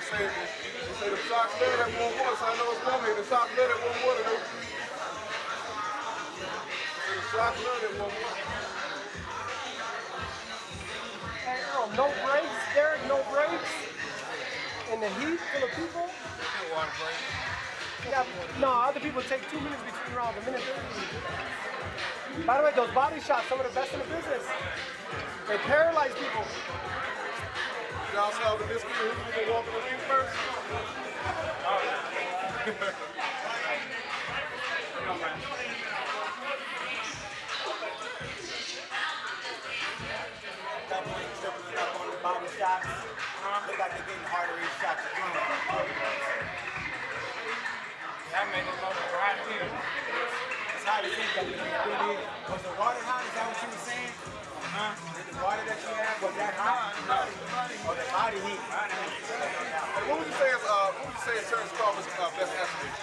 say the shots there at 1-1, so I know it's coming. The shots there at 1-1. The shots there at 1-1. Hey, Earl, no breaks, Derek, no breaks. In the heat full of people. Yeah, no, other people take 2 minutes between rounds, a minute 30. By the way, those body shots, some of the best in the business. They paralyze people. Y'all saw the biscuit, who's going to walk in the ring first? Body shots. Look like they're getting harder each shot. That made it look right here. It's hard to think of it. Was the water hot? Is that what you were saying? The water that you had, was that hot? No. Or the body heat? What would you say is Terence Crawford's best attribute?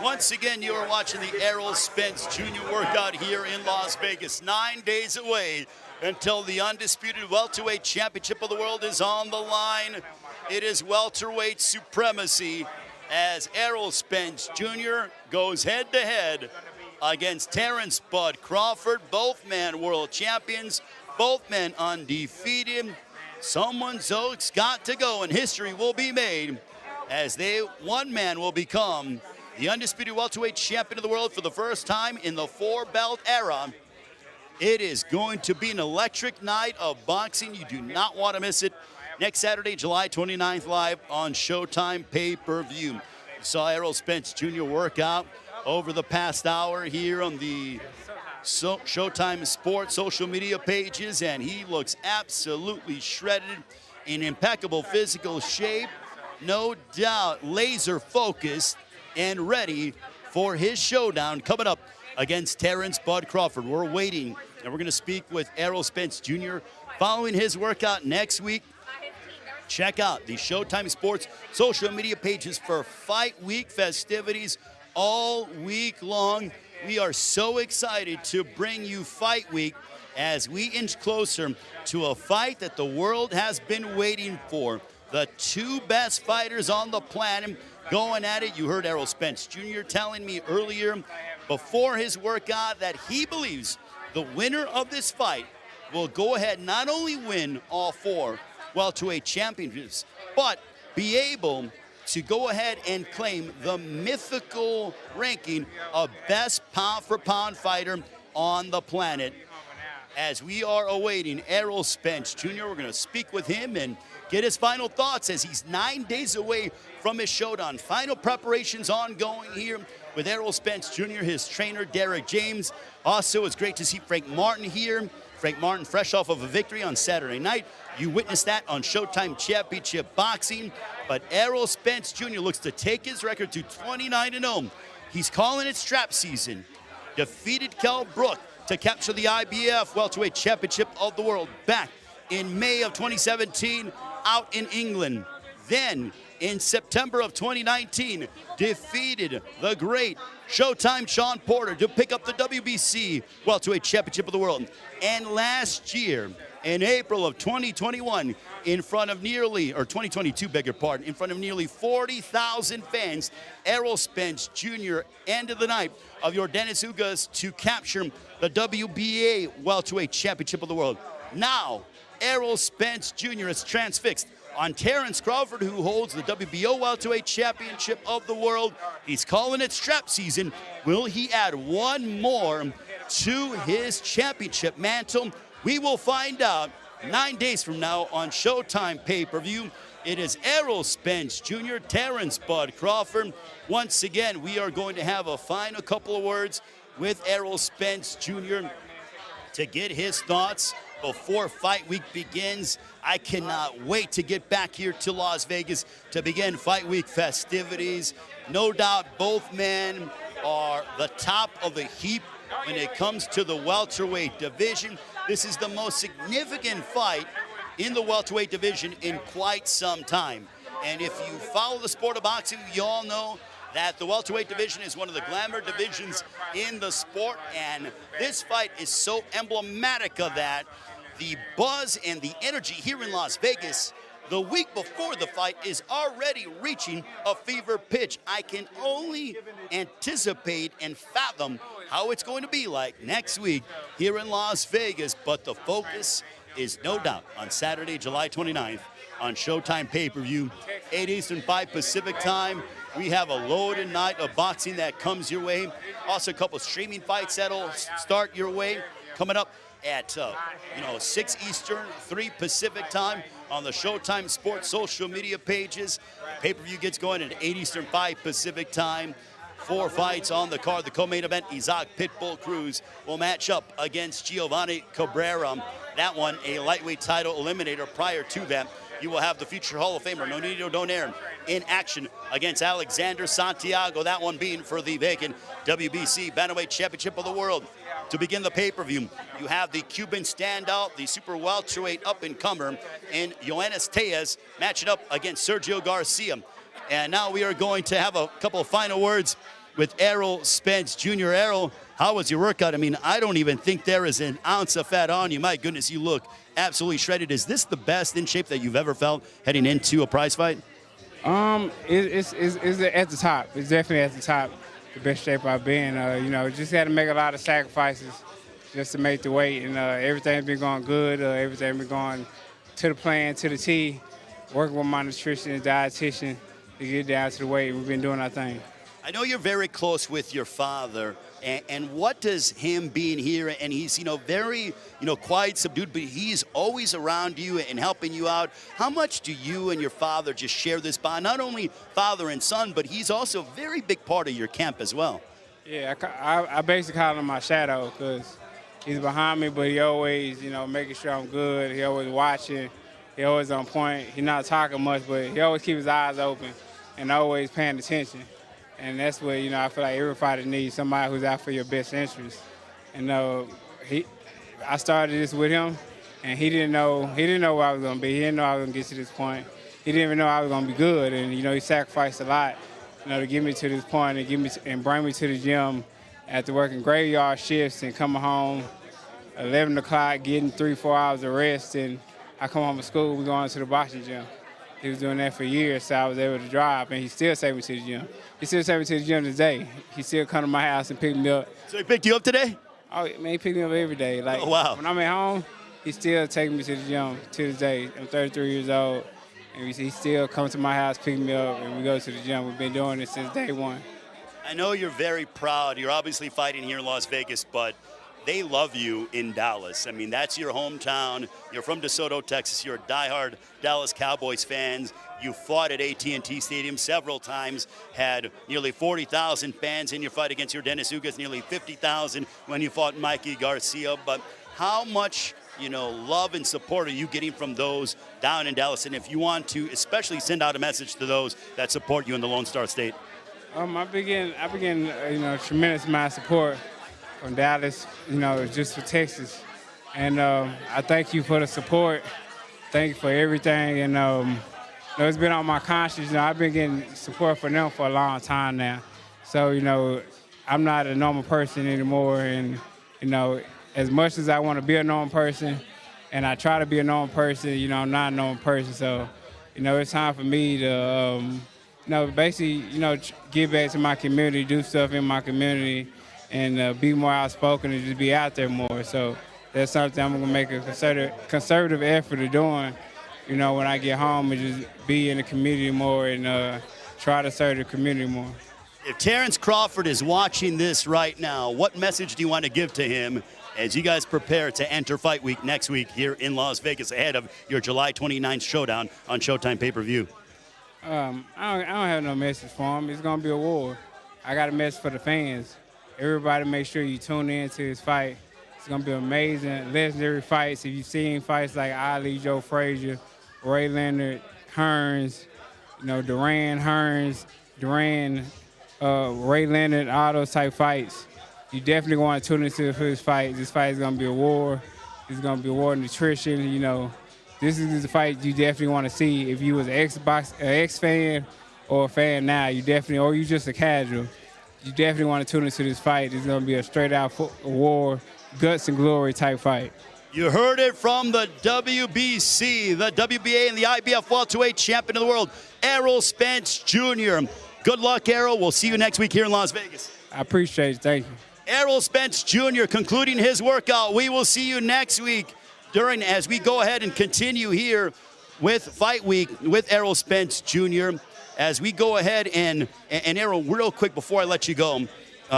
Once again, you are watching the Errol Spence Jr. workout here in Las Vegas. 9 days away until the undisputed welterweight championship of the world is on the line. It is welterweight supremacy as Errol Spence Jr. goes head-to-head against Terence Bud Crawford, both men world champions, both men undefeated. Someone's got to go, and history will be made as one man will become the undisputed welterweight champion of the world for the first time in the four-belt era. It is going to be an electric night of boxing. You do not want to miss it. Next Saturday, July 29th, live on Showtime pay-per-view. You saw Errol Spence Jr. work out over the past hour here on the Showtime Sports social media pages, and he looks absolutely shredded, in impeccable physical shape. No doubt, laser focused and ready for his showdown coming up against Terence Bud Crawford. We're waiting, and we're going to speak with Errol Spence Jr. following his workout next week. Check out the Showtime Sports social media pages for Fight Week festivities all week long. We are so excited to bring you Fight Week as we inch closer to a fight that the world has been waiting for. The two best fighters on the planet going at it. You heard Errol Spence Jr. telling me earlier before his workout that he believes the winner of this fight will go ahead and not only win all four welterweight championships, but be able to go ahead and claim the mythical ranking of best pound-for-pound fighter on the planet. As we are awaiting Errol Spence Jr., we're going to speak with him and get his final thoughts as he's 9 days away from his showdown. Final preparations ongoing here with Errol Spence Jr., his trainer, Derek James. Also, it's great to see Frank Martin here. Frank Martin fresh off of a victory on Saturday night. You witnessed that on Showtime Championship Boxing. But Errol Spence Jr. looks to take his record to 29-0. He's calling it strap season. Defeated Kell Brook to capture the IBF Welterweight Championship of the World back in May of 2017 out in England. Then, in September of 2019, defeated the great Showtime Sean Porter to pick up the WBC Welterweight Championship of the World. And last year, in April of 2021, in front of nearly, or 2022, beg your pardon, in front of nearly 40,000 fans, Errol Spence Jr. ended the night of Yordenis Ugas to capture the WBA Welterweight Championship of the World. Now, Errol Spence Jr. is transfixed on Terence Crawford, who holds the WBO Welterweight Championship of the World. He's calling it strap season. Will he add one more to his championship mantle? We will find out 9 days from now on Showtime pay-per-view. It is Errol Spence Jr., Terence Bud Crawford. Once again, we are going to have a final couple of words with Errol Spence Jr. to get his thoughts before Fight Week begins. I cannot wait to get back here to Las Vegas to begin Fight Week festivities. No doubt both men are the top of the heap when it comes to the welterweight division. This is the most significant fight in the welterweight division in quite some time. And if you follow the sport of boxing, you all know that the welterweight division is one of the glamour divisions in the sport, and this fight is so emblematic of that. The buzz and the energy here in Las Vegas the week before the fight is already reaching a fever pitch. I can only anticipate and fathom how it's going to be like next week here in Las Vegas, but the focus is no doubt on Saturday, July 29th on Showtime pay-per-view, 8 Eastern, 5 Pacific time. We have a loaded night of boxing that comes your way. Also a couple streaming fights that'll start your way coming up at 6 Eastern, 3 Pacific time on the Showtime Sports social media pages. The pay-per-view gets going at 8 Eastern, 5 Pacific time. 4 fights on the card. The co-main event, Isaac Pitbull Cruz will match up against Giovanni Cabrera. That one, a lightweight title eliminator. Prior to that, you will have the future Hall of Famer, Nonito Donaire, in action against Alexander Santiago. That one being for the vacant WBC Bantamweight Championship of the World. To begin the pay-per-view, you have the Cuban standout, the super welterweight up-and-comer, in Yoenis Tejas matching up against Sergio Garcia. And now we are going to have a couple of final words with Errol Spence Jr. Errol, how was your workout? I mean, I don't even think there is an ounce of fat on you. My goodness, you look absolutely shredded. Is this the best in shape that you've ever felt heading into a prize fight? It's at the top. It's definitely at the top. The best shape I've been. Just had to make a lot of sacrifices just to make the weight, and everything's been going good. Everything's been going to the plan, to the T. Working with my nutritionist, dietitian to get down to the weight. We've been doing our thing. I know you're very close with your father, and what does him being here, and he's, very, quiet, subdued, but he's always around you and helping you out. How much do you and your father just share this bond? Not only father and son, but he's also a very big part of your camp as well. Yeah, I basically call him my shadow because he's behind me, but he always, making sure I'm good. He always watching. He always on point. He's not talking much, but he always keeps his eyes open and always paying attention. And that's what, I feel like every fighter needs, somebody who's out for your best interest. And I started this with him, and he didn't know where I was going to be. He didn't know I was going to get to this point. He didn't even know I was going to be good. And, he sacrificed a lot, to get me to this point and bring me to the gym after working graveyard shifts and coming home 11 o'clock, getting 3-4 hours of rest. And I come home from school, we going to the boxing gym. He was doing that for years, so I was able to drive, and he still takes me to the gym. He still takes me to the gym today. He still come to my house and pick me up. So he picked you up today? Oh, man, he picked me up every day. Like, oh, wow. When I'm at home, he still takes me to the gym to this day. I'm 33 years old, and he still comes to my house, pick me up, and we go to the gym. We've been doing this since day one. I know you're very proud. You're obviously fighting here in Las Vegas, but they love you in Dallas. I mean, that's your hometown. You're from DeSoto, Texas. You're a diehard Dallas Cowboys fans. You fought at AT&T Stadium several times, had nearly 40,000 fans in your fight against your Dennis Ugas, nearly 50,000 when you fought Mikey Garcia. But how much, love and support are you getting from those down in Dallas? And if you want to especially send out a message to those that support you in the Lone Star State. I've been getting, tremendous amount of support from Dallas, just for Texas. And I thank you for the support. Thank you for everything. And it's been on my conscience. I've been getting support from them for a long time now. So, I'm not a normal person anymore. And, as much as I want to be a normal person, and I try to be a normal person, I'm not a normal person. So, it's time for me to, basically, give back to my community, do stuff in my community, and be more outspoken and just be out there more. So that's something I'm going to make a conservative effort of doing, when I get home, and just be in the community more and try to serve the community more. If Terence Crawford is watching this right now, what message do you want to give to him as you guys prepare to enter Fight Week next week here in Las Vegas ahead of your July 29th showdown on Showtime pay-per-view? I don't have no message for him. It's going to be a war. I got a message for the fans. Everybody make sure you tune in to this fight. It's going to be amazing, legendary fights. If you've seen fights like Ali, Joe Frazier, Ray Leonard, Hearns, Duran, Hearns, Duran, Ray Leonard, all those type fights, you definitely want to tune into this fight. This fight is going to be a war. It's going to be a war of nutrition. You know, this is the fight you definitely want to see. If you was an X fan or a fan now, you definitely, or you just a casual, you definitely want to tune into this fight. It's going to be a straight-out war, guts and glory type fight. You heard it from the WBC, the WBA, and the IBF welterweight champion of the world, Errol Spence Jr. Good luck, Errol. We'll see you next week here in Las Vegas. I appreciate it. Thank you. Errol Spence Jr. concluding his workout. We will see you next week as we go ahead and continue here with Fight Week with Errol Spence Jr. As we go ahead and Errol, real quick before I let you go,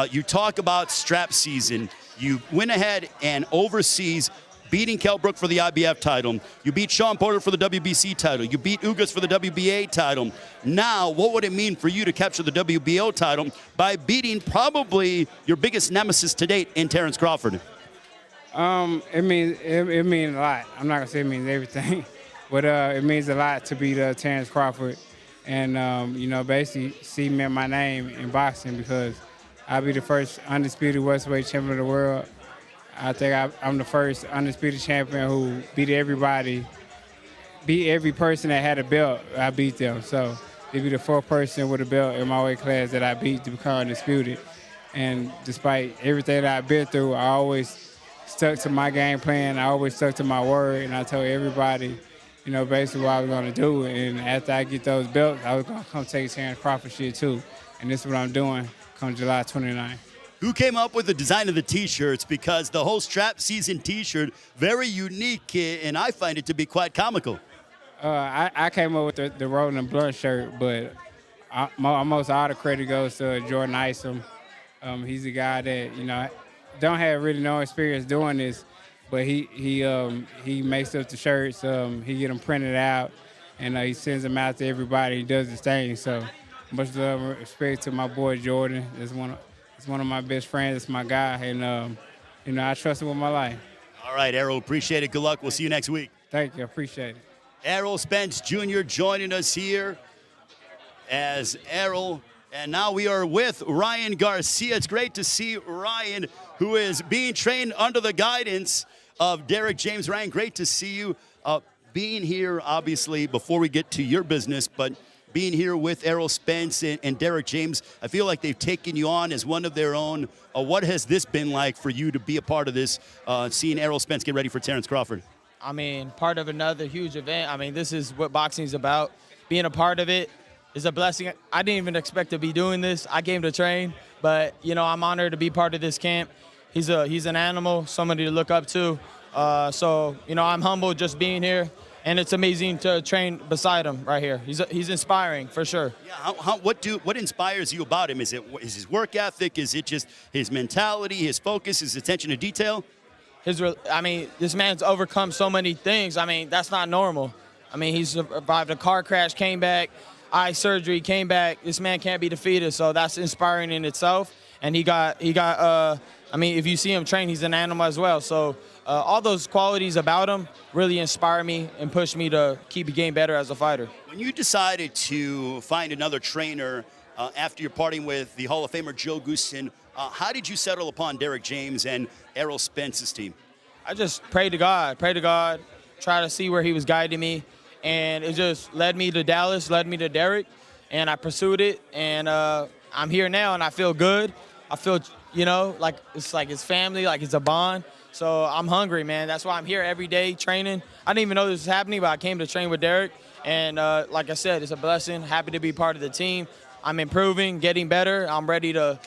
you talk about strap season. You went ahead and overseas beating Kell Brook for the IBF title. You beat Sean Porter for the WBC title. You beat Ugas for the WBA title. Now, what would it mean for you to capture the WBO title by beating probably your biggest nemesis to date in Terence Crawford? It means a lot. I'm not gonna say it means everything, but it means a lot to beat Terence Crawford, and you know, basically cement my name in boxing because I'll be the first undisputed welterweight champion of the world. I think I'm the first undisputed champion who beat everybody, beat every person that had a belt. I beat them. So it'd be the fourth person with a belt in my weight class that I beat to become undisputed. And despite everything that I've been through, I always stuck to my game plan. I always stuck to my word, and I told everybody, you know, basically what I was going to do. And after I get those belts, I was going to come take Terence Crawford shit too. And this is what I'm doing come July 29th. Who came up with the design of the T-shirts? Because the whole strap season T-shirt, very unique, and I find it to be quite comical. I came up with the Rolling and Blunt shirt, but almost all the credit goes to Jordan Isom. He's a guy that, you know, don't have really no experience doing this, but he makes up the shirts. He get them printed out, and he sends them out to everybody. He does his thing. So much love and respect to my boy Jordan. That's one of my best friends. It's my guy, and you know, I trust him with my life. All right, Errol, appreciate it. Good luck. We'll see you next week. Thank you. I appreciate it. Errol Spence Jr. joining us here as Errol. And now we are with Ryan Garcia. It's great to see Ryan, who is being trained under the guidance of Derek James. Ryan, great to see you being here, obviously, before we get to your business, but being here with Errol Spence and Derek James. I feel like they've taken you on as one of their own. What has this been like for you to be a part of this, seeing Errol Spence get ready for Terence Crawford? I mean, part of another huge event. I mean, this is what boxing is about. Being a part of it is a blessing. I didn't even expect to be doing this. I came to train, but, you know, I'm honored to be part of this camp. He's an animal, somebody to look up to. So, you know, I'm humbled just being here. And it's amazing to train beside him right here. He's inspiring for sure. Yeah. What inspires you about him? Is his work ethic? Is it just his mentality, his focus, his attention to detail? I mean, this man's overcome so many things. I mean, that's not normal. I mean, he's survived a car crash, came back, eye surgery, came back. This man can't be defeated. So that's inspiring in itself. And he got. I mean, if you see him train, he's an animal as well. So all those qualities about him really inspire me and push me to keep getting better as a fighter. When you decided to find another trainer after you're parting with the Hall of Famer Joe Gooston, how did you settle upon Derek James and Errol Spence's team? I just prayed to God, try to see where he was guiding me. And it just led me to Dallas, led me to Derek, and I pursued it. And I'm here now, and I feel good. I feel, you know, like it's family, like it's a bond. So I'm hungry, man. That's why I'm here every day training. I didn't even know this was happening, but I came to train with Derek. And like I said, it's a blessing. Happy to be part of the team. I'm improving, getting better. I'm ready to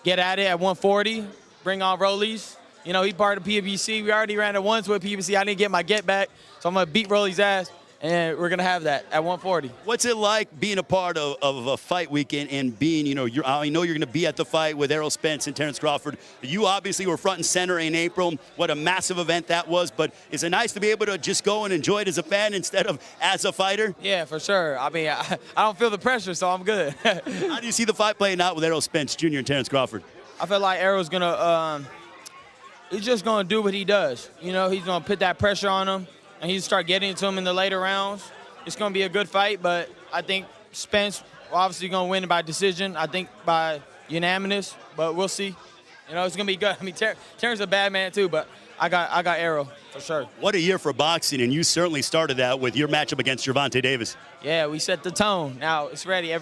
get at it at 140, bring on Rollies. You know, he's part of PBC. We already ran it once with PBC. I didn't get my get back, so I'm going to beat Rollies' ass. And we're going to have that at 140. What's it like being a part of a fight weekend and being, you know, I know you're going to be at the fight with Errol Spence and Terence Crawford. You obviously were front and center in April. What a massive event that was. But is it nice to be able to just go and enjoy it as a fan instead of as a fighter? Yeah, for sure. I mean, I don't feel the pressure, so I'm good. How do you see the fight playing out with Errol Spence Jr. and Terence Crawford? I feel like Errol's going to he's just going to do what he does. You know, he's going to put that pressure on him. And he'll start getting to him in the later rounds. It's going to be a good fight, but I think Spence obviously going to win by decision. I think by unanimous, but we'll see. You know, it's gonna be good. I mean, Terrence a bad man too, but I got Errol for sure. What a year for boxing, and you certainly started that with your matchup against Gervonta Davis. Yeah, we set the tone. Now it's ready.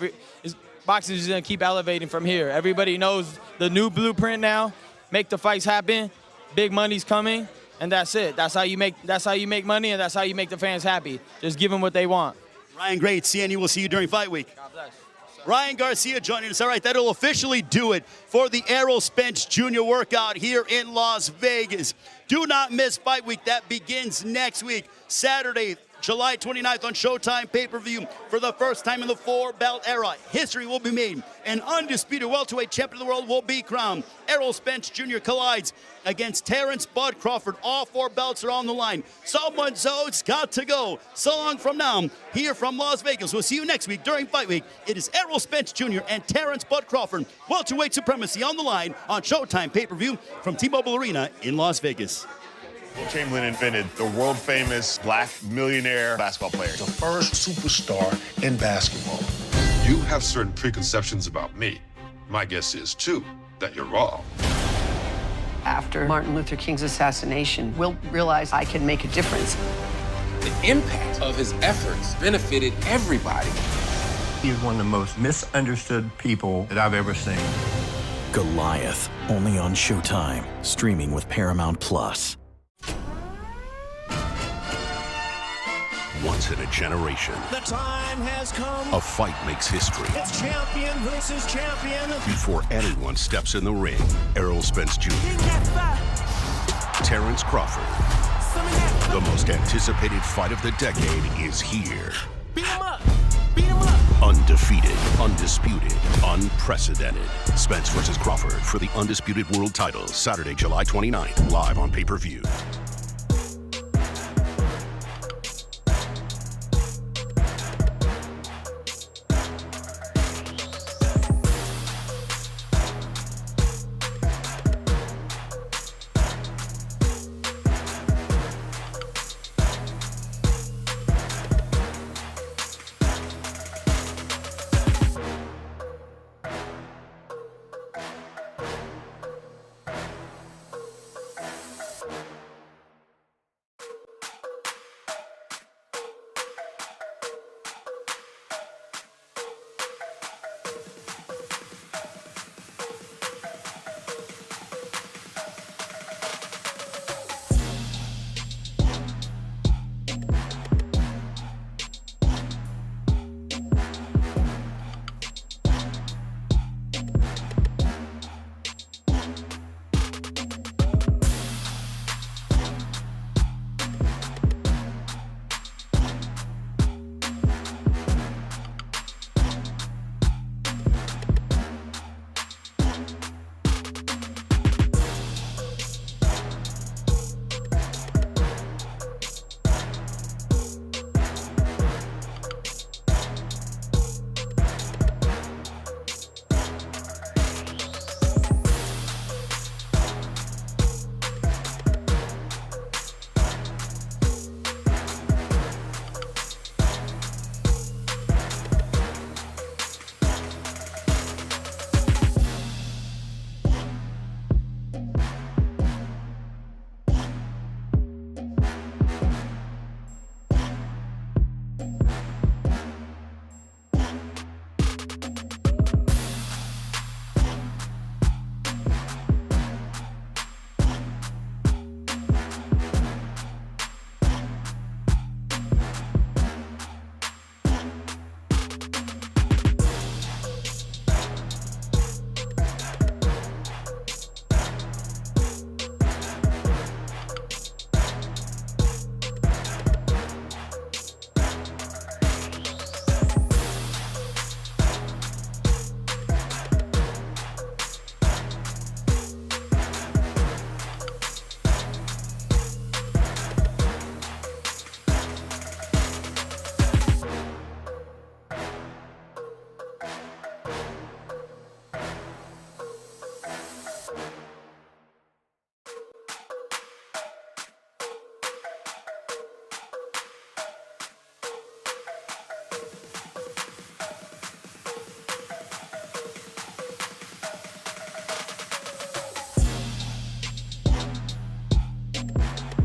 Boxing is gonna keep elevating from here. Everybody knows the new blueprint now. Make the fights happen. Big money's coming, and that's it. That's how you make money, and that's how you make the fans happy. Just give them what they want. Ryan, great seeing you. We'll see you during fight week. God bless. Ryan Garcia joining us. All right, that'll officially do it for the Errol Spence Jr. workout here in Las Vegas. Do not miss Fight Week. That begins next week, Saturday, July 29th on Showtime pay-per-view. For the first time in the four-belt era, history will be made. An undisputed welterweight champion of the world will be crowned. Errol Spence Jr. collides against Terence Bud Crawford. All four belts are on the line. Someone's got to go. So long from now, here from Las Vegas. We'll see you next week during Fight Week. It is Errol Spence Jr. and Terence Bud Crawford. Welterweight supremacy on the line on Showtime pay-per-view from T-Mobile Arena in Las Vegas. Will Chamberlain invented the world-famous black millionaire basketball player. The first superstar in basketball. You have certain preconceptions about me. My guess is, too, that you're wrong. After Martin Luther King's assassination, Will realized I can make a difference. The impact of his efforts benefited everybody. He's one of the most misunderstood people that I've ever seen. Goliath, only on Showtime, streaming with Paramount Plus. Once in a generation, the time has come. A fight makes history. It's champion versus champion. Before anyone steps in the ring, Errol Spence Jr. Terence Crawford. The most anticipated fight of the decade is here. Beat him up! Beat him up! Undefeated, undisputed, unprecedented. Spence versus Crawford for the undisputed world title, Saturday, July 29th, live on pay-per-view. Showtime.